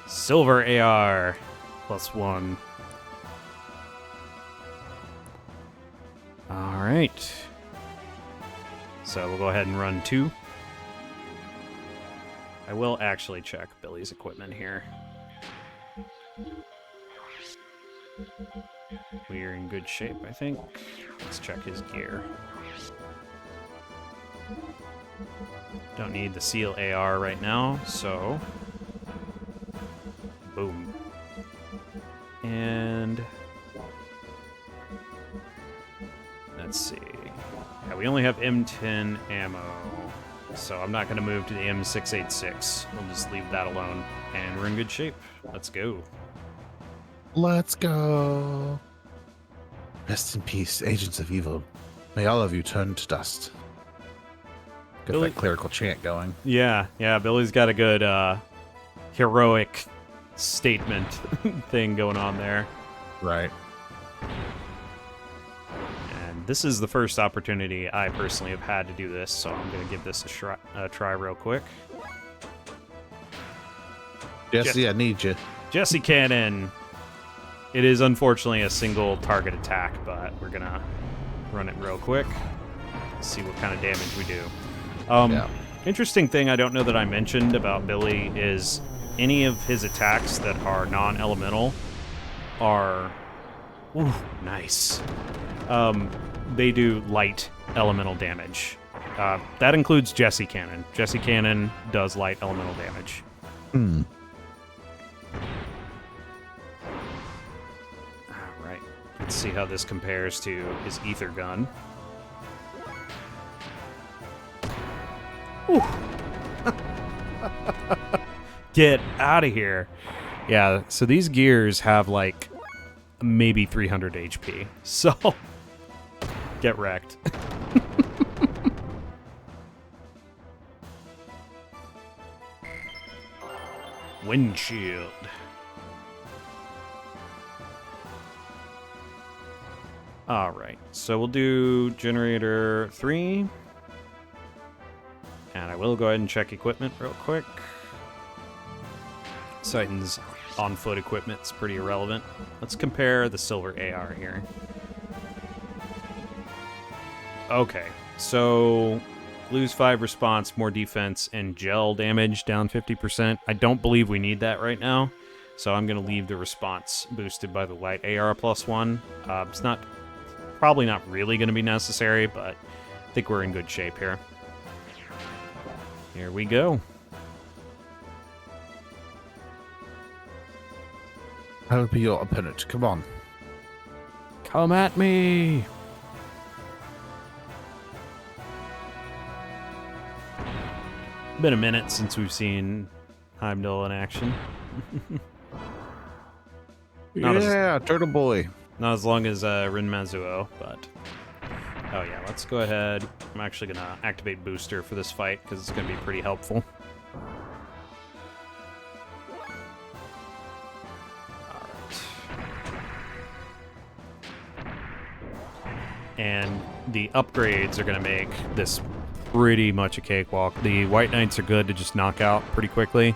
Silver AR +1. All right. So we'll go ahead and run 2. I will actually check Billy's equipment here. We are in good shape, I think. Let's check his gear. Don't need the seal AR right now, so... Boom. And... let's see. Yeah, we only have M10 ammo, so I'm not going to move to the M686. We'll just leave that alone, and we're in good shape. Let's go. Let's go. Rest in peace, agents of evil. May all of you turn to dust. Get Billy- that clerical chant going. Yeah, Billy's got a good heroic statement thing going on there. Right. And this is the first opportunity I personally have had to do this, so I'm going to give this a try real quick. Jesse, I need you. Jesse Cannon. It is unfortunately a single target attack, but we're going to run it real quick. See what kind of damage we do. Yeah. Interesting thing I don't know that I mentioned about Billy is any of his attacks that are non-elemental are... Ooh, nice. They do light elemental damage. That includes Jesse Cannon. Jesse Cannon does light elemental damage. Hmm. Alright, let's see how this compares to his ether gun. Ooh. Get out of here. Yeah, so these gears have like maybe 300 HP. So get wrecked. Windshield. All right, so we'll do generator 3. And I will go ahead and check equipment real quick. Titan's on-foot equipment's pretty irrelevant. Let's compare the silver AR here. Okay, so lose 5 response, more defense, and gel damage down 50%. I don't believe we need that right now, so I'm going to leave the response boosted by the light AR +1. It's probably not really going to be necessary, but I think we're in good shape here. Here we go. I will be your opponent. Come on. Come at me! Been a minute since we've seen Heimdall in action. Not Yeah, Turtle Boy. Not as long as Rin Mazuo, but... Oh yeah, let's go ahead. I'm actually going to activate Booster for this fight, because it's going to be pretty helpful. Alright. And the upgrades are going to make this pretty much a cakewalk. The White Knights are good to just knock out pretty quickly.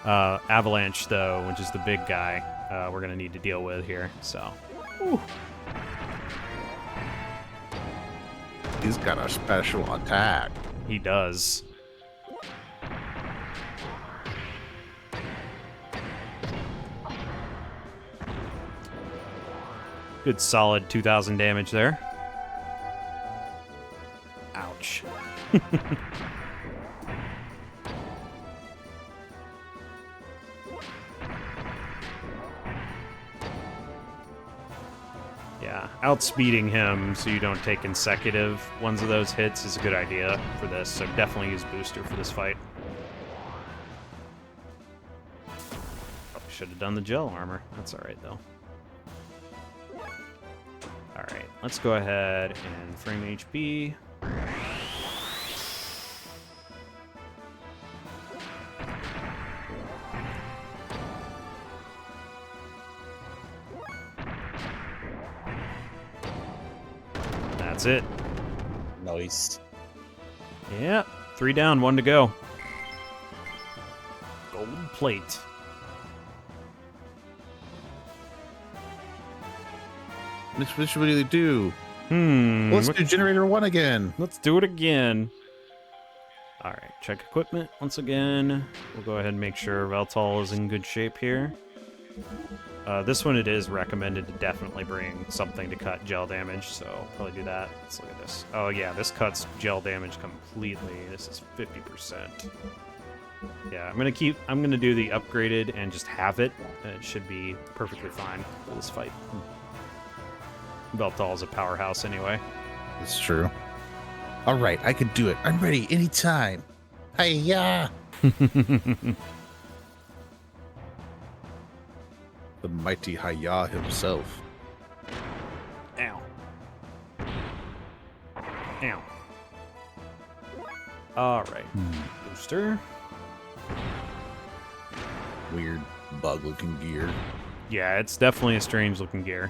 Avalanche, though, which is the big guy, we're going to need to deal with here, so... Whew. He's got a special attack. He does. Good solid 2,000 damage there. Ouch. Yeah, outspeeding him so you don't take consecutive ones of those hits is a good idea for this, so definitely use Booster for this fight. Probably should have done the gel armor. That's alright, though. Alright, let's go ahead and frame HP. That's it. Nice. Yeah, 3 down, 1 to go. Gold plate. What should we really do? Let's Let's do generator 1 again. Let's do it again. All right, check equipment once again. We'll go ahead and make sure Veltal is in good shape here. This one, it is recommended to definitely bring something to cut gel damage, so I'll probably do that. Let's look at this. Oh yeah, this cuts gel damage completely. This is 50%. Yeah, I'm gonna do the upgraded and just have it. It should be perfectly fine for this fight. Veltal is a powerhouse anyway. It's true. All right, I can do it. I'm ready anytime. Hi-ya! The mighty Hi-ya himself. Ow. Ow. All right. Booster. Weird bug-looking gear. Yeah, it's definitely a strange-looking gear.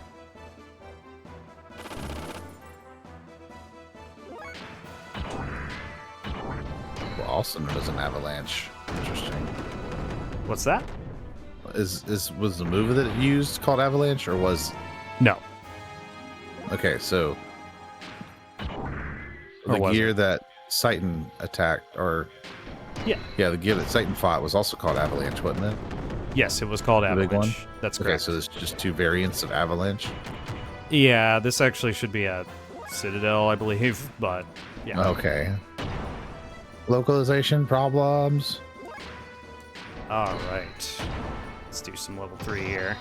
Well, also known as an avalanche. Interesting. What's that? Was the move that it used called avalanche, or was... No. Okay, so... Or The was gear it? that Citan attacked, or... Yeah. Yeah, the gear that Citan fought was also called avalanche, wasn't it? Yes, it was called The big Avalanche. one? That's Okay, correct. so there's just 2 variants of avalanche. Yeah, this actually should be a Citadel, I believe, but yeah. Okay. Localization problems. All right. Let's do some level 3 here.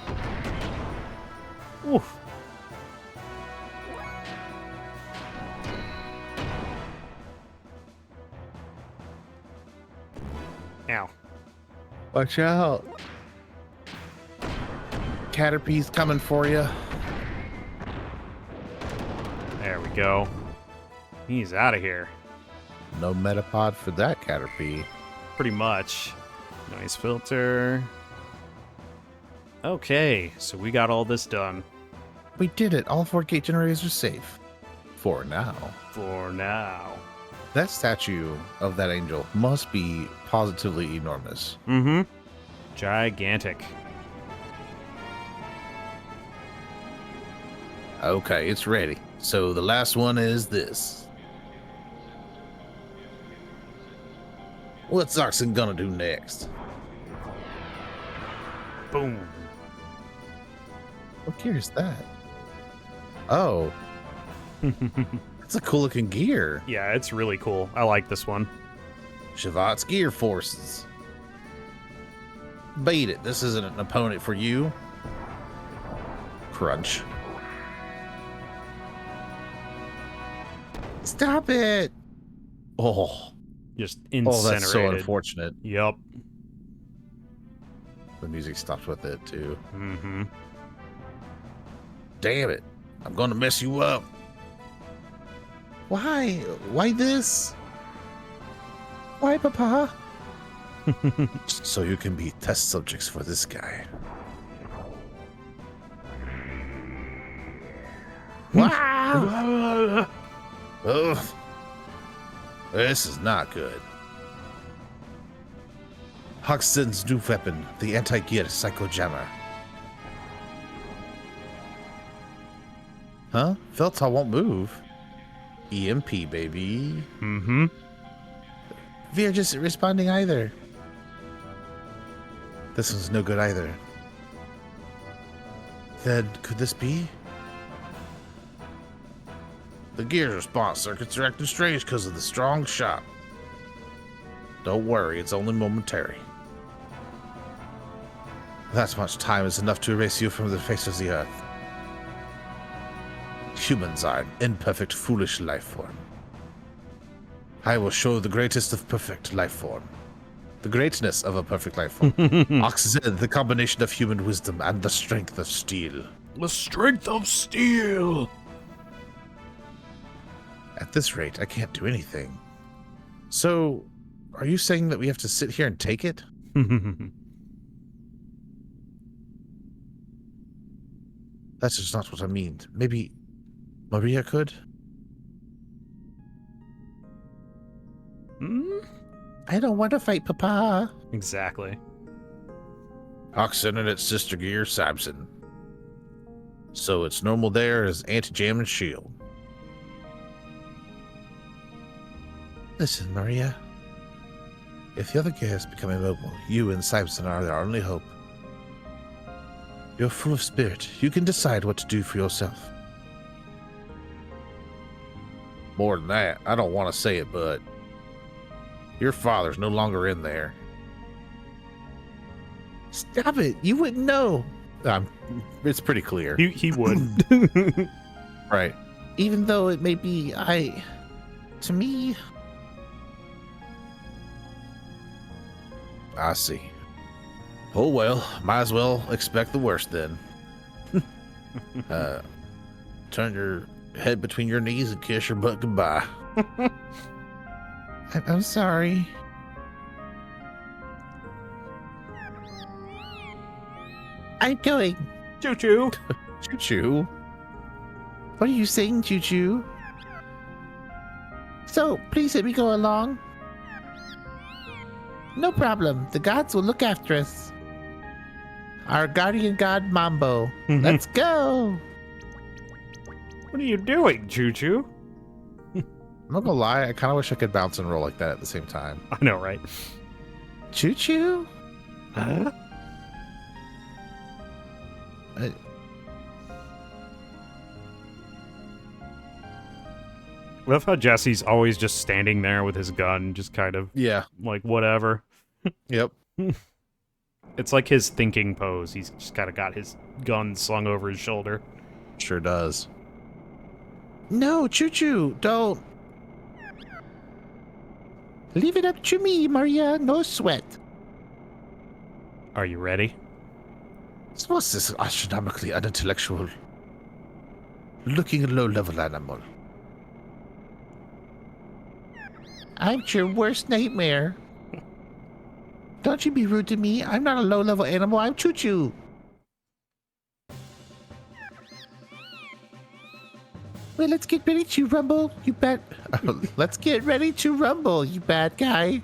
Oof. Ow. Watch out. Caterpie's coming for you. There we go. He's out of here. No metapod for that Caterpie. Pretty much. Nice filter. Okay, so we got all this done We did it. All 4 gate generators are safe. For now. for now. That statue of that angel must be positively enormous. Mm-hmm. Gigantic. Okay, it's ready. So the last one is this. What's Oxen gonna do next? Boom. What gear is that? Oh, it's a cool looking gear. Yeah, it's really cool. I like this one. Shavat's gear forces. Beat it. This isn't an opponent for you. Crunch. Stop it. Oh, Just oh, incinerated. that's so unfortunate. Yup. The music stopped with it too. Mm-hmm. Damn it. I'm gonna mess you up. Why? Why this? Why, Papa? So you can be test subjects for this guy. Wow! Ugh. This is not good. Hoxton's new weapon, the anti-gear Psycho Jammer. Huh? Veltal won't move. EMP, baby. Mm-hmm. Veer just responding either. This one's no good either. Then, could this be? The gear's response circuits are acting strange because of the strong shot. Don't worry, it's only momentary. That much time is enough to erase you from the face of the earth. Humans are an imperfect, foolish life form. I will show the greatest of perfect life form. The greatness of a perfect life form. Oxygen, the combination of human wisdom and the strength of steel. The strength of steel. At this rate, I can't do anything. So, are you saying that we have to sit here and take it? That's just not what I mean. Maybe Maria could? I don't want to fight, Papa. Exactly. Oxen and its sister gear, Samson. So its normal there is anti-jam and shield. Listen, Maria. If the other gears become immobile, you and Samson are our only hope. You're full of spirit. You can decide what to do for yourself. More than that, I don't want to say it, but your father's no longer in there. Stop it. You wouldn't know. It's pretty clear. He would. Right. Even though it may be, to me, I see. Oh well, might as well expect the worst then. Turn your head between your knees and kiss your butt goodbye. I'm sorry. I'm going. Choo-choo. Choo-choo. What are you saying, Choo-choo? So, please let me go along. No problem. The gods will look after us. Our guardian god, Mambo. Let's go. What are you doing, Choo-choo? I'm not gonna lie, I kind of wish I could bounce and roll like that at the same time. I know, right? Choo-choo? Huh? I love how Jesse's always just standing there with his gun, just kind of Yeah. like whatever. Yep. It's like his thinking pose. He's just kind of got his gun slung over his shoulder. Sure does. No, Choo-choo, don't. Leave it up to me, Maria. No sweat. Are you ready? What's this astronomically unintellectual looking low-level animal? I'm your worst nightmare. Don't you be rude to me. I'm not a low-level animal. I'm Choo-choo. Well, let's get ready to rumble, you bad... Let's get ready to rumble, you bad guy.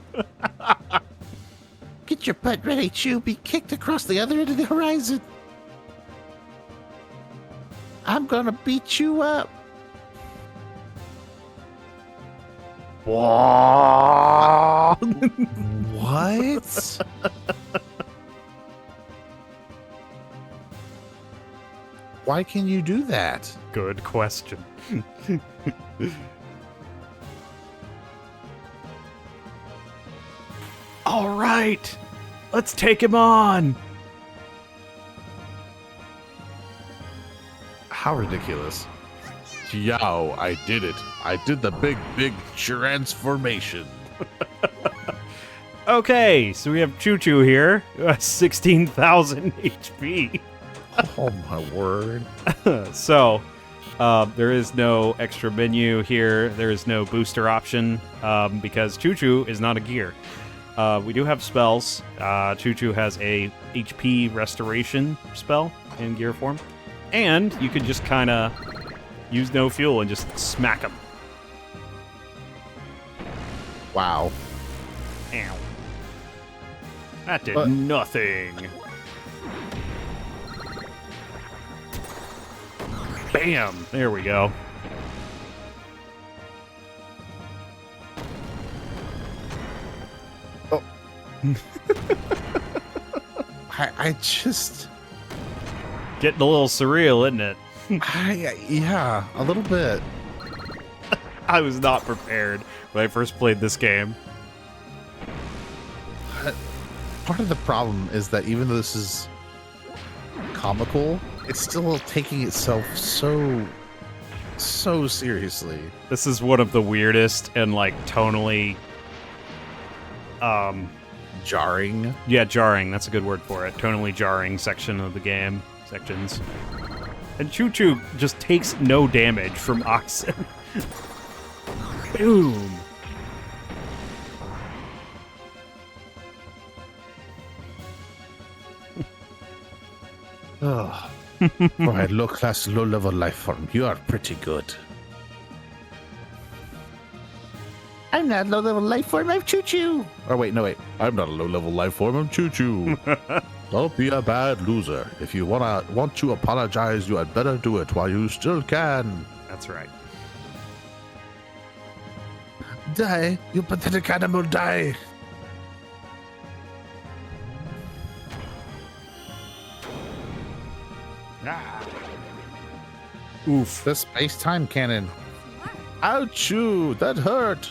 Get your butt ready to be kicked across the other end of the horizon. I'm gonna beat you up. What? Why can you do that? Good question. All right, let's take him on. How ridiculous. Yo, I did it. I did the big transformation. Okay, so we have Choo-choo here, 16,000 HP. Oh my word. So, there is no extra menu here. There is no booster option because Choo-choo is not a gear. We do have spells. Choo-choo has a HP restoration spell in gear form. And you could just kind of use no fuel and just smack him. Wow. Ow. That did nothing. Bam! There we go. Oh. I just... Getting a little surreal, isn't it? yeah, a little bit. I was not prepared when I first played this game. Part of the problem is that even though this is comical, it's still taking itself so seriously. This is one of the weirdest and like tonally Jarring. yeah, jarring, that's a good word for it. Tonally jarring section of the game. Sections. And Choo-choo just takes no damage from Oxen. Boom. Oh, for a low-class, low-level life form, you are pretty good. I'm not a low-level life form, I'm Choo-Choo. Or wait, no, wait. I'm not a low-level life form, I'm Choo-Choo. Don't be a bad loser. If you want to apologize, you had better do it while you still can. That's right. Die, you pathetic animal, die. Oof. The space-time cannon. Ouchoo, that hurt.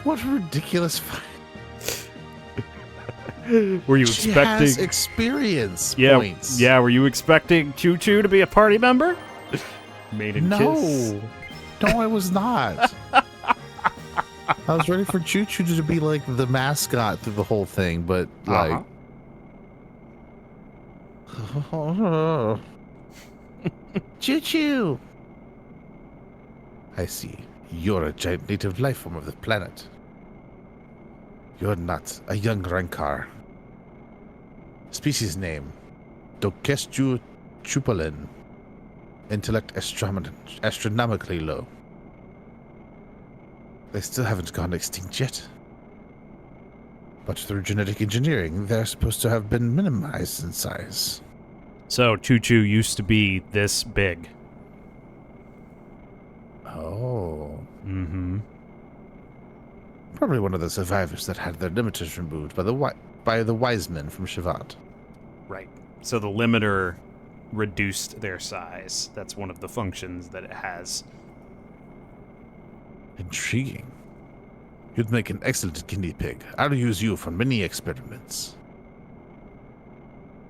What a ridiculous fight. Were you She expecting has experience yeah, points. Yeah, were you expecting Choo Choo to be a party member? Maiden kiss. No, I was not. I was ready for Choo Choo to be like the mascot through the whole thing, but like Choo Choo. I see. You're a giant native life form of the planet. You're not a young Rancor. Species name: Dokestu chupalin. Intellect astronomically low. They still haven't gone extinct yet. But through genetic engineering, they're supposed to have been minimized in size. So Choo Choo used to be this big. Oh. Mm-hmm. Probably one of the survivors that had their limiters removed by the wise men from Shivat. Right. So the limiter reduced their size. That's one of the functions that it has. Intriguing. You'd make an excellent guinea pig. I'll use you for many experiments.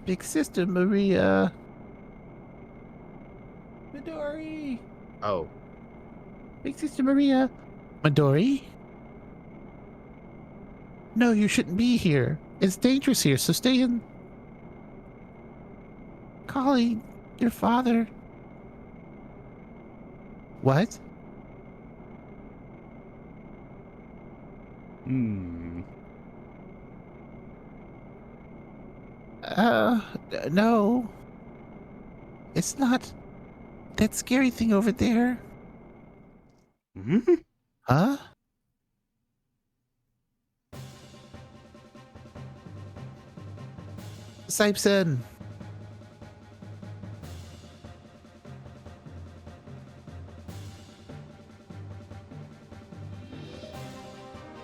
Big Sister Maria. Midori. Oh. Big Sister Maria. Midori? No, you shouldn't be here. It's dangerous here, so stay in. Calling your father. What? No. It's not that scary thing over there. Mm-hmm. Huh? Sipson.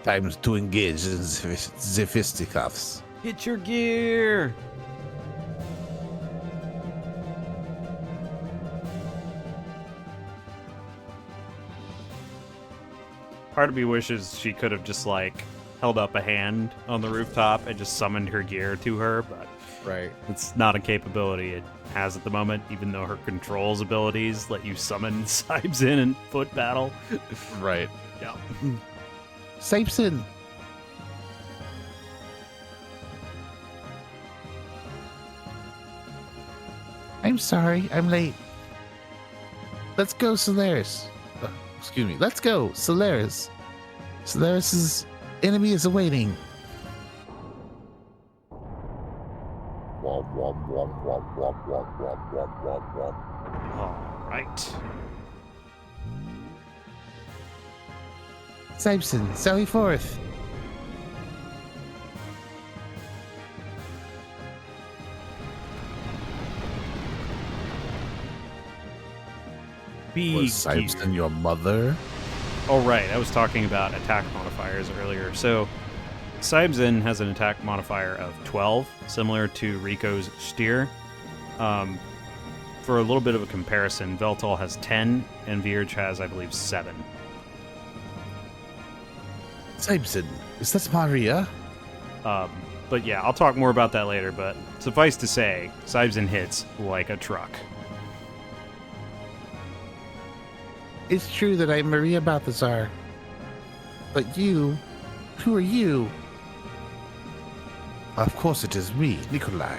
Time to engage in the fisticuffs. Hit your gear. Part of me wishes she could have just like held up a hand on the rooftop and just summoned her gear to her, but Right. it's not a capability it has at the moment, even though her controls abilities let you summon Sibes in foot battle. Right. Yeah. Sipson. I'm sorry, I'm late. Let's go, Solaris. Excuse me. Let's go, Solaris. Solaris's enemy is awaiting. All right. Sipson, sally forth. Was Sipson your mother? Oh, right. I was talking about attack modifiers earlier. So, Sibzen has an attack modifier of 12, similar to Rico's Steer. For a little bit of a comparison, Veltal has 10, and Vierge has, I believe, 7. Sipson, is that Maria? But yeah, I'll talk more about that later, but suffice to say, Sibzen hits like a truck. It's true that I'm Maria Balthazar. But you, who are you? Of course it is me, Nikolai.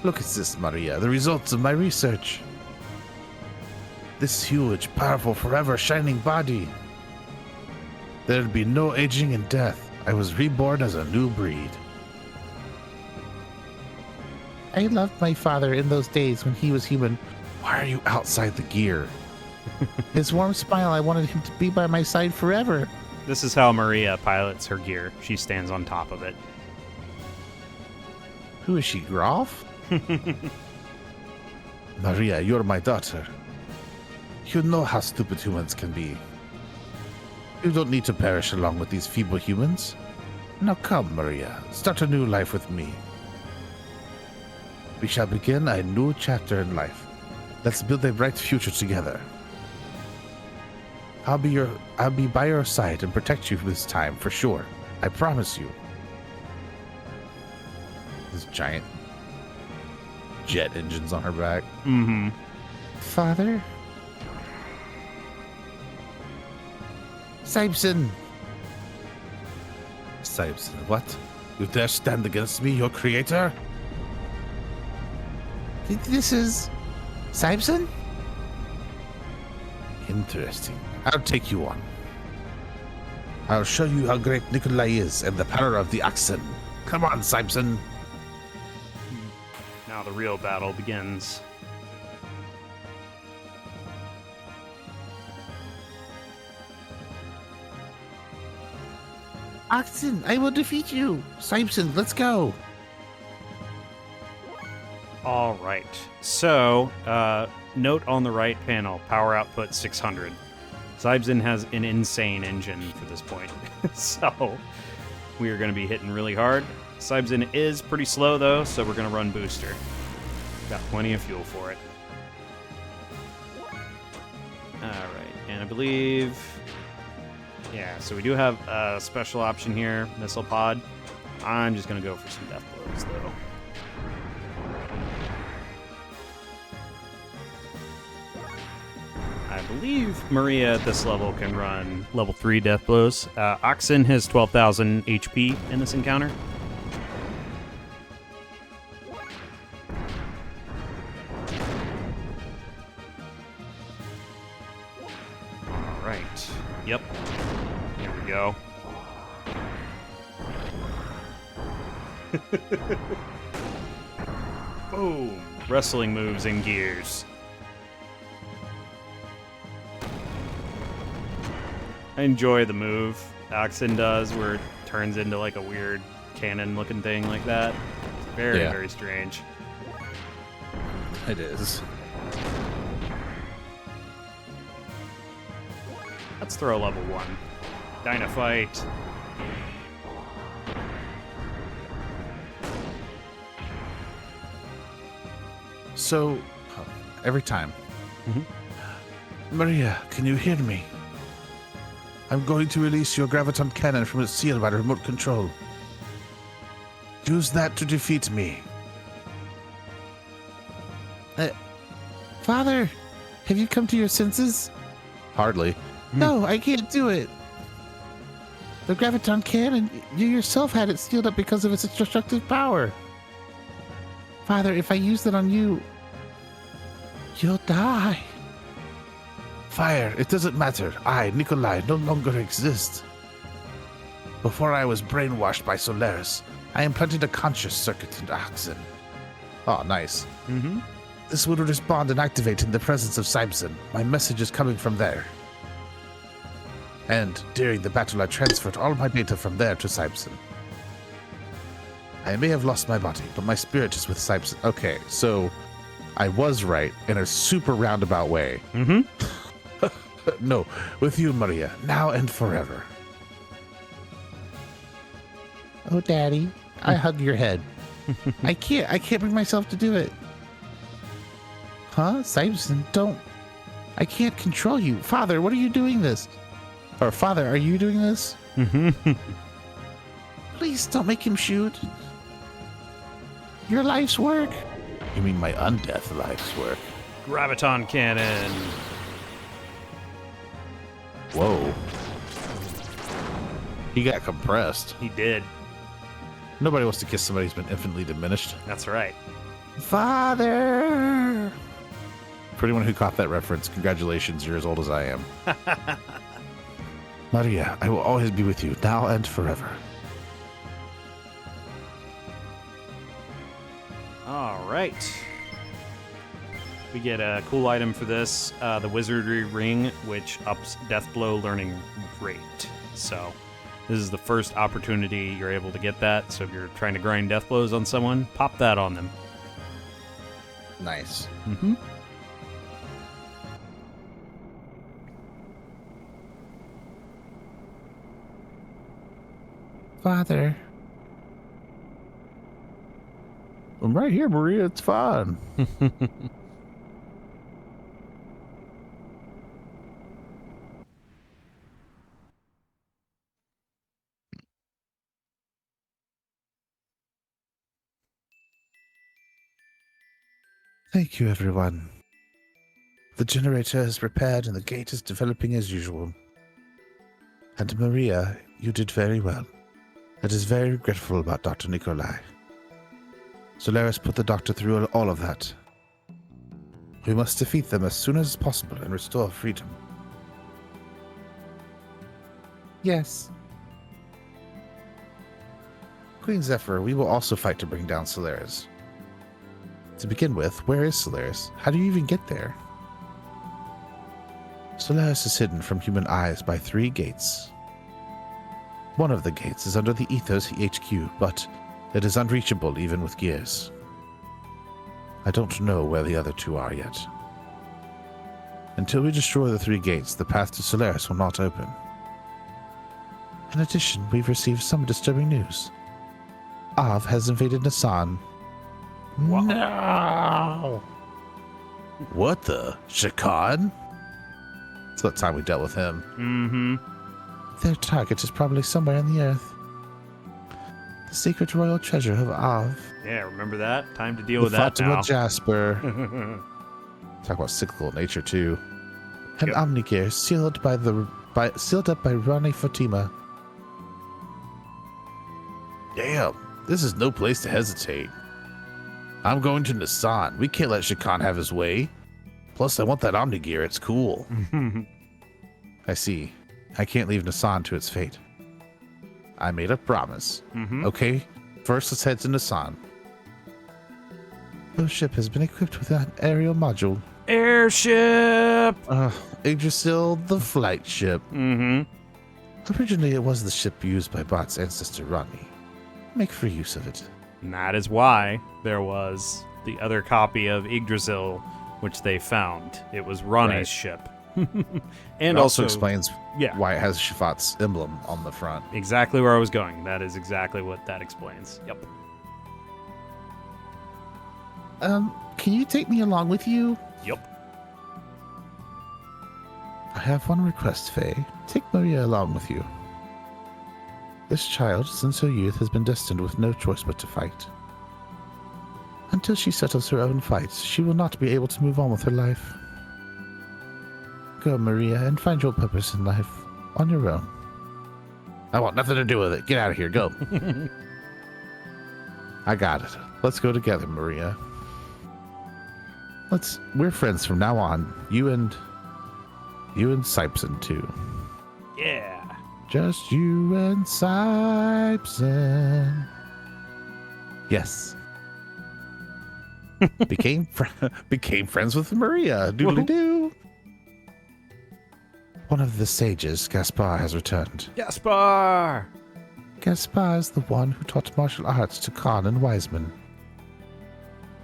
Look at this, Maria, the results of my research. This huge, powerful, forever shining body. There'd be no aging and death. I was reborn as a new breed. I loved my father in those days when he was human, Why are you outside the gear? His warm smile, I wanted him to be by my side forever. This is how Maria pilots her gear. She stands on top of it. Who is she, Groff? Maria, you're my daughter. You know how stupid humans can be. You don't need to perish along with these feeble humans. Now come, Maria, start a new life with me. We shall begin a new chapter in life. Let's build a bright future together. I'll be by your side and protect you this time for sure. I promise you. This giant jet engines on her back. Mm-hmm. Father? Sibson! Sibson, what? You dare stand against me, your creator? This is... Sibson? Interesting. I'll take you on. I'll show you how great Nikolai is and the power of the oxen. Come on, Sibson. Now the real battle begins. Oxen, I will defeat you. Sibson, let's go. All right. So, note on the right panel, power output 600. Sibson has an insane engine for this point. So, we are going to be hitting really hard. Sibson is pretty slow, though, so we're going to run booster. Got plenty of fuel for it. All right. And I believe... Yeah, so we do have a special option here, missile pod. I'm just going to go for some death blows, though. I believe Maria at this level can run level 3 death blows. Oxen has 12,000 HP in this encounter. All right. Yep. Here we go. Boom. Wrestling moves and gears. I enjoy the move Oxen does where it turns into like a weird cannon looking thing like that. It's very, very strange. It is. Let's throw level 1. Dynafight. So, every time. Mm-hmm. Maria, can you hear me? I'm going to release your graviton cannon from its seal by remote control. Use that to defeat me. Father, have you come to your senses? Hardly. No, I can't do it. The graviton cannon, you yourself had it sealed up because of its destructive power. Father, if I use that on you, you'll die. Fire, it doesn't matter. I, Nikolai, no longer exist. Before I was brainwashed by Solaris, I implanted a conscious circuit into Oxen. Oh, nice. Mm-hmm. This would respond and activate in the presence of Sibson. My message is coming from there. And during the battle, I transferred all my data from there to Sibson. I may have lost my body, but my spirit is with Sibson. Okay, so I was right in a super roundabout way. Mm-hmm. No, with you, Maria, now and forever. Oh, Daddy, I hug your head. I can't bring myself to do it. Huh? Sibson, don't. I can't control you. Father, what are you doing this? Or Father, are you doing this? Mm-hmm. Please don't make him shoot. Your life's work. You mean my undeath life's work? Graviton cannon. Whoa. He got compressed. He did. Nobody wants to kiss somebody who's been infinitely diminished. That's right. Father! For anyone who caught that reference, congratulations, you're as old as I am. Maria, I will always be with you, now and forever. All right. We get a cool item for this, the Wizardry Ring, which ups Deathblow learning rate. So this is the first opportunity you're able to get that. So if you're trying to grind Deathblows on someone, pop that on them. Nice. Mm-hmm. Father. I'm right here, Maria. It's fine. Thank you, everyone. The generator is repaired and the gate is developing as usual. And Maria, you did very well. It is very regretful about Dr. Nikolai. Solaris put the doctor through all of that. We must defeat them as soon as possible and restore freedom. Yes. Queen Zephyr, we will also fight to bring down Solaris. To begin with, where is Solaris? How do you even get there? Solaris is hidden from human eyes by 3 gates. One of the gates is under the Ethos HQ, but it is unreachable even with gears. I don't know where the other 2 are yet. Until we destroy the 3 gates, the path to Solaris will not open. In addition, we've received some disturbing news. Av has invaded Nasan. Wow. No! What the? Shakan? It's about time we dealt with him. Mm-hmm. Their target is probably somewhere in the earth. The secret royal treasure of Av. Yeah, remember that? Time to deal with that Fatima now. Jasper. Talk about cyclical nature too. An Yep. Omnigear sealed up by Rani Fatima. Damn, this is no place to hesitate. I'm going to Nasan. We can't let Shakan have his way. Plus, I want that Omnigear. It's cool. I see. I can't leave Nasan to its fate. I made a promise. Mm-hmm. Okay, first let's head to Nasan. Your ship has been equipped with an aerial module. Airship! Yggdrasil, the flight ship. Mm-hmm. Originally, it was the ship used by Bot's ancestor Rodney. Make free use of it. And that is why there was the other copy of Yggdrasil, which they found. It was Ronnie's Right. ship. It And also also explains yeah, why it has Shafat's emblem on the front. exactly where I was going. That is exactly what that explains. Yep. Can you take me along with you? Yep. I have one request, Faye. Take Maria along with you. This child, since her youth, has been destined with no choice but to fight. Until she settles her own fights, she will not be able to move on with her life. Go, Maria, and find your purpose in life on your own. I want nothing to do with it. Get out of here. Go. I got it. Let's go together, Maria. We're friends from now on. You and Sipson too. Yeah. Just you and Sipson. Yes. became friends with Maria. Doodly doo. One of the sages, Gaspar, has returned. Gaspar! Gaspar is the one who taught martial arts to Khan and Wiseman.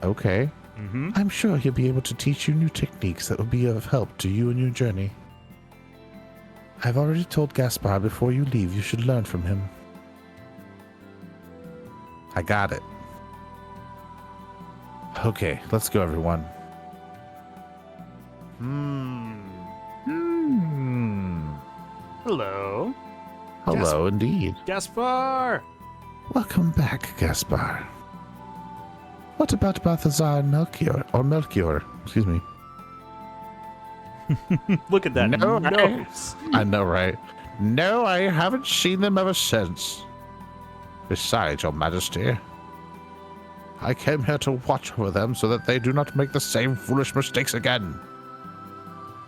Okay. Mm-hmm. I'm sure he'll be able to teach you new techniques that will be of help to you in your journey. I've already told Gaspar before you leave you should learn from him. I got it. Okay, let's go, everyone. Hello. Hello, indeed. Gaspar! Welcome back, Gaspar. What about Balthazar and Melchior? Excuse me. Look at that No, nose. I know, right? No, I haven't seen them ever since. Besides, Your Majesty, I came here to watch over them so that they do not make the same foolish mistakes again.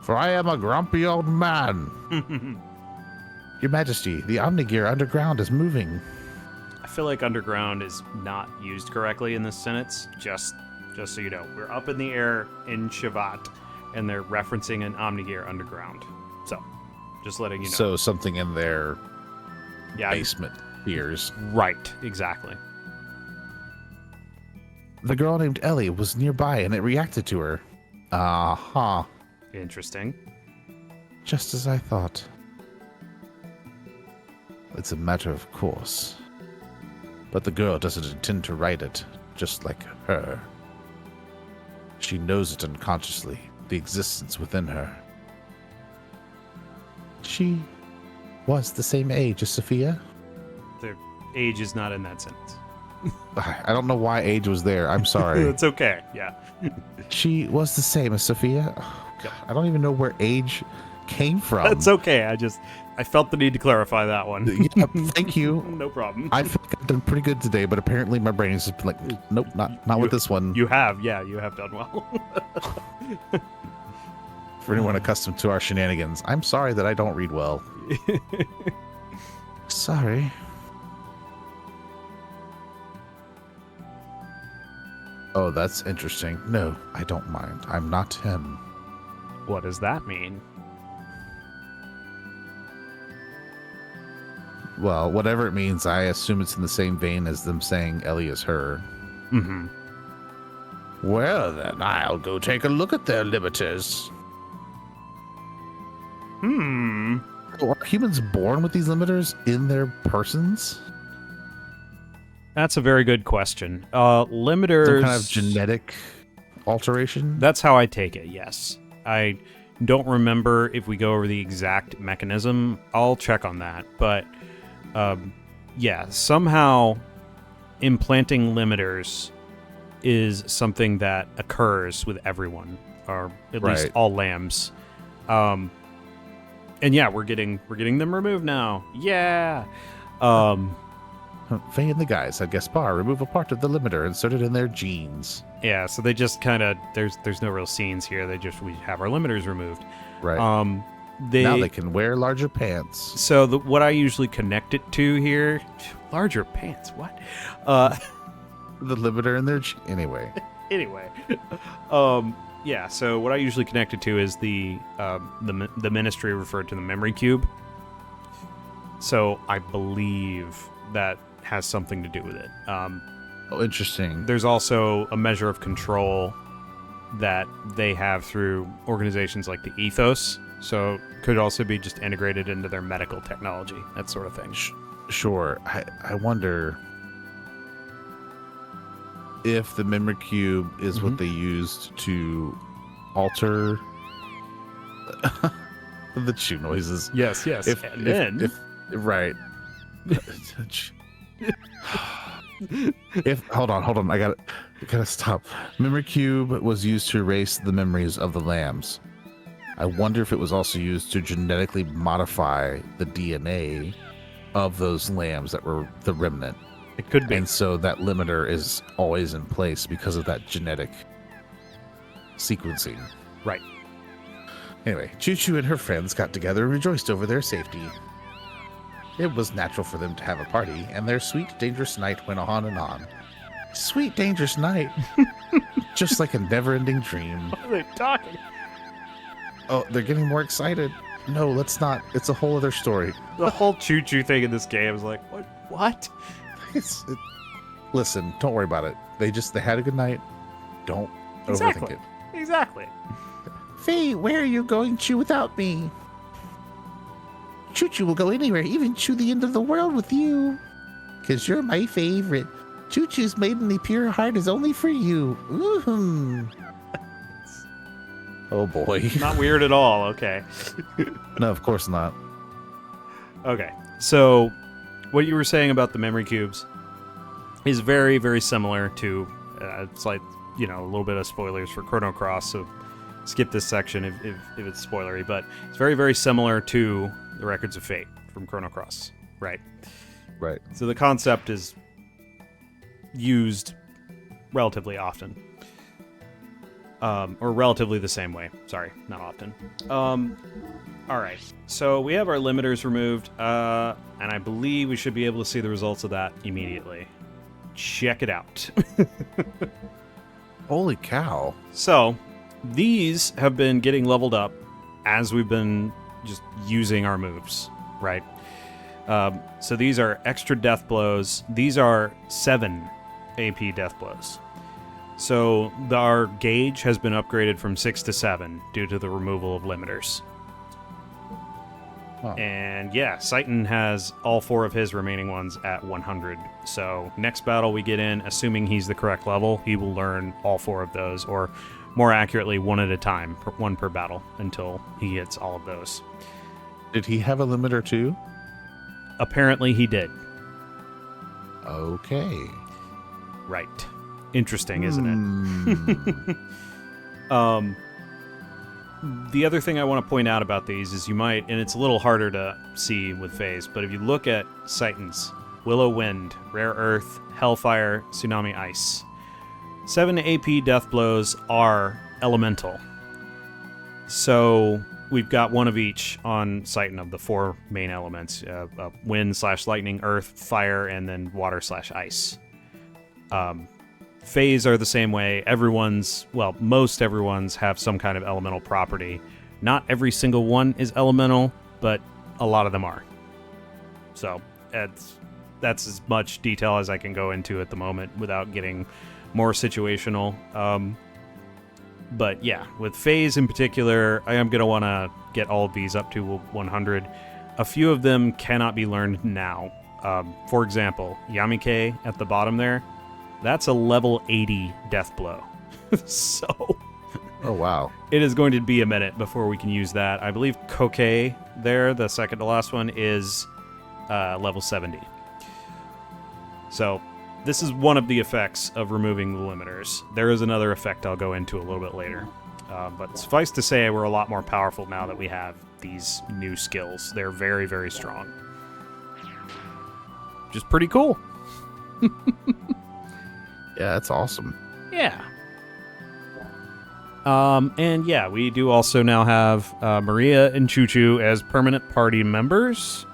For I am a grumpy old man. Your Majesty, the Omnigear underground is moving. I feel like underground is not used correctly in this sentence. Just Just so you know, we're up in the air in Shivat, and they're referencing an Omnigear underground. So, just letting you know. So something in their yeah, basement ears. Right, exactly. The girl named Ellie was nearby and it reacted to her. Uh-huh. Interesting. Just as I thought. It's a matter of course. But the girl doesn't intend to write it, just like her. She knows it unconsciously, the existence within her. She was the same age as Sophia. The age is not in that sentence. I don't know why age was there. I'm sorry. It's okay. Yeah. She was the same as Sophia. Yep. I don't even know where age came from. That's okay. I felt the need to clarify that one. Yeah, thank you. No problem. I feel like I've done pretty good today, but apparently my brain is just like, nope, not with this one. You have done well. For anyone accustomed to our shenanigans, I'm sorry that I don't read well. Sorry. Oh, that's interesting. No, I don't mind. I'm not him. What does that mean? Well, whatever it means, I assume it's in the same vein as them saying Ellie is her. Mm-hmm. Well, then, I'll go take a look at their limiters. Are humans born with these limiters in their persons? That's a very good question. Limiters... Some kind of genetic alteration? That's how I take it, yes. I don't remember if we go over the exact mechanism. I'll check on that. But, yeah, somehow implanting limiters is something that occurs with everyone, or at least all lambs. And yeah, we're getting them removed now. Yeah. Faye and the guys at Gaspar remove a part of the limiter inserted in their genes. Yeah, so they just kind of there's no real scenes here. We have our limiters removed. Right. Now they can wear larger pants. So what I usually connect it to here, larger pants. What? The limiter in their anyway. Anyway, yeah. So what I usually connect it to is the ministry referred to the memory cube. So I believe that has something to do with it. Oh, interesting. There's also a measure of control that they have through organizations like the Ethos. So could also be just integrated into their medical technology, that sort of thing. Sure. I wonder if the memory cube is what they used to alter the chew noises. Yes. Right. Hold on, I gotta stop. Memory cube was used to erase the memories of the lambs. I wonder if it was also used to genetically modify the DNA of those lambs that were the remnant. It could be. And so that limiter is always in place because of that genetic sequencing. Right. Anyway, Choo-Choo and her friends got together and rejoiced over their safety. It was natural for them to have a party, and their sweet, dangerous night went on and on. Sweet, dangerous night. Just like a never-ending dream. What are they talking? Oh, they're getting more excited. No, let's not. It's a whole other story. The whole choo-choo thing in this game is like, what? Listen, don't worry about it. They had a good night. Don't overthink it. Exactly. Faye, where are you going, Choo, without me? Choo-Choo will go anywhere, even to the end of the world with you. 'Cause you're my favorite. Choo-Choo's maidenly pure heart is only for you. Ooh. Oh boy. Not weird at all. Okay. No, of course not. Okay. So what you were saying about the memory cubes is very, very similar to, it's like, a little bit of spoilers for Chrono Cross, so skip this section if it's spoilery, but it's very, very similar to the Records of Fate from Chrono Cross, right? Right. So the concept is used relatively often. Or relatively the same way. Sorry, not often. All right. So we have our limiters removed, and I believe we should be able to see the results of that immediately. Check it out. Holy cow. So, these have been getting leveled up as we've been just using our moves, right? So these are extra death blows. These are 7 AP death blows. So our gauge has been upgraded from 6 to 7 due to the removal of limiters. Huh. And yeah, Seitan has all 4 of his remaining ones at 100. So next battle we get in, assuming he's the correct level, he will learn all 4 of those, or more accurately, 1 at a time, 1 per battle, until he hits all of those. Did he have a limiter too? Apparently he did. Okay. Right. Interesting, isn't it? The other thing I want to point out about these is you might, and it's a little harder to see with phase, but if you look at Seitan's, Willow Wind, Rare Earth, Hellfire, Tsunami Ice, 7 AP death blows are elemental. So we've got 1 of each on Seitan of the 4 main elements, wind/lightning, earth, fire, and then water/ice. Phase are the same way. Most everyone's have some kind of elemental property. Not every single one is elemental, but a lot of them are. So that's as much detail as I can go into at the moment without getting more situational. But yeah, with phase in particular, I am going to want to get all of these up to 100. A few of them cannot be learned now. For example, Yamike at the bottom there, that's a level 80 death blow. So Oh, wow. it is going to be a minute before we can use that. I believe Koke there, the second to last one, is level 70. So this is one of the effects of removing the limiters. There is another effect I'll go into a little bit later. But suffice to say, we're a lot more powerful now that we have these new skills. They're very, very strong. Which is pretty cool. Yeah, that's awesome. Yeah. And yeah, we do also now have Maria and Choo Choo as permanent party members.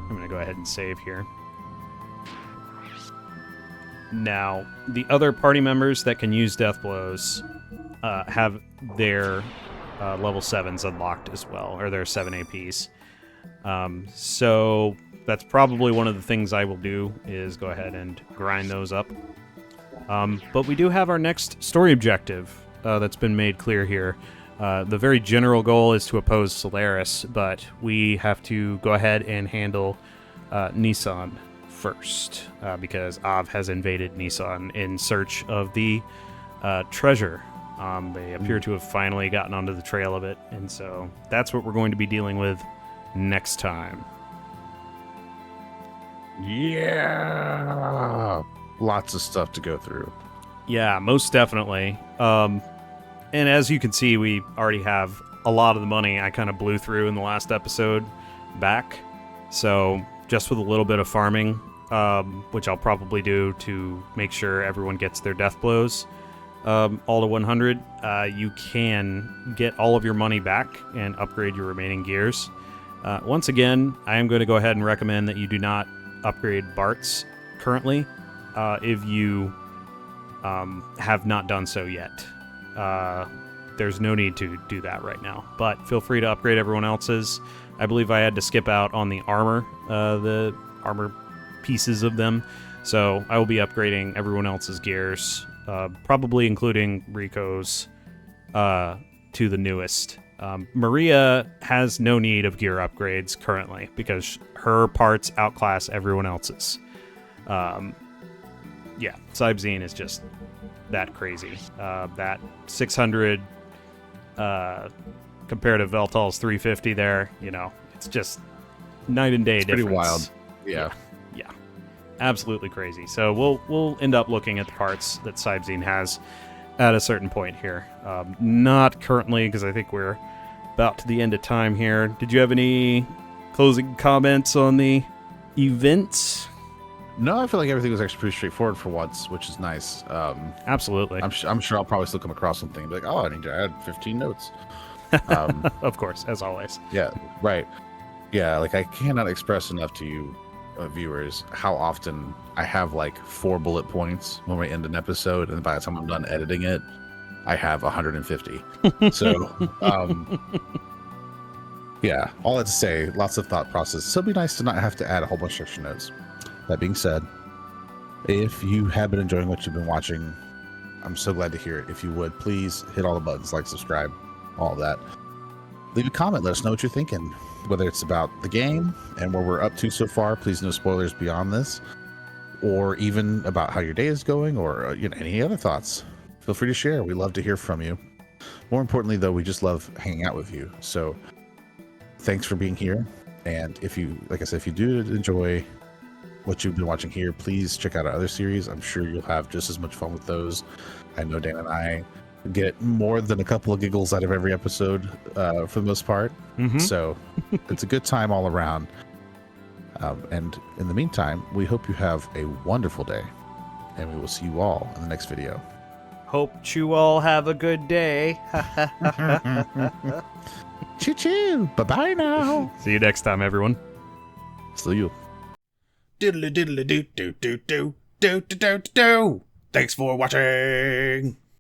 I'm going to go ahead and save here. Now, the other party members that can use death blows have their level 7s unlocked as well, or their 7 APs. So that's probably one of the things I will do is go ahead and grind those up. But we do have our next story objective that's been made clear here. The very general goal is to oppose Solaris, but we have to go ahead and handle Nissan first, because Av has invaded Nissan in search of the treasure. They appear to have finally gotten onto the trail of it, and so that's what we're going to be dealing with next time. Yeah. Lots of stuff to go through. Yeah, most definitely. And as you can see, we already have a lot of the money I kind of blew through in the last episode back. So just with a little bit of farming, which I'll probably do to make sure everyone gets their death blows all to 100, you can get all of your money back and upgrade your remaining gears. Once again, I am going to go ahead and recommend that you do not upgrade Bart's currently if you have not done so yet. There's no need to do that right now, but feel free to upgrade everyone else's. I believe I had to skip out on the armor pieces of them, so I will be upgrading everyone else's gears, probably including Rico's to the newest. Maria has no need of gear upgrades currently because her parts outclass everyone else's. Yeah, Cybzine is just that crazy. That 600 compared to Veltal's 350 there, it's just night and day difference. Pretty wild. Yeah. Yeah. Absolutely crazy. So we'll end up looking at the parts that Cybzine has at a certain point here. Not currently, because I think we're about to the end of time here. Did you have any closing comments on the event? No, I feel like everything was actually pretty straightforward for once, which is nice. Absolutely. I'm sure I'll probably still come across something and be like, oh, I need to add 15 notes. Of course, as always. Yeah, right. Yeah, like I cannot express enough to you viewers how often I have like 4 bullet points when we end an episode, and by the time I'm done editing it, I have 150. So, yeah, all that to say, lots of thought process. So it'd be nice to not have to add a whole bunch of extra notes. That being said, if you have been enjoying what you've been watching, I'm so glad to hear it. If you would, please hit all the buttons, like, subscribe, all of that. Leave a comment, let us know what you're thinking, whether it's about the game and where we're up to so far. Please no spoilers beyond this, or even about how your day is going, or any other thoughts. Feel free to share. We love to hear from you. More importantly, though, we just love hanging out with you. So thanks for being here. And if you, like I said, if you do enjoy what you've been watching here, please check out our other series. I'm sure you'll have just as much fun with those. I know Dan and I get more than a couple of giggles out of every episode for the most part. So it's a good time all around. And in the meantime, we hope you have a wonderful day, and we will see you all in the next video. Hope you all have a good day. Choo choo. Bye bye now. See you next time, everyone. See you. Diddly diddly do do do do do do do do. Thanks for watching.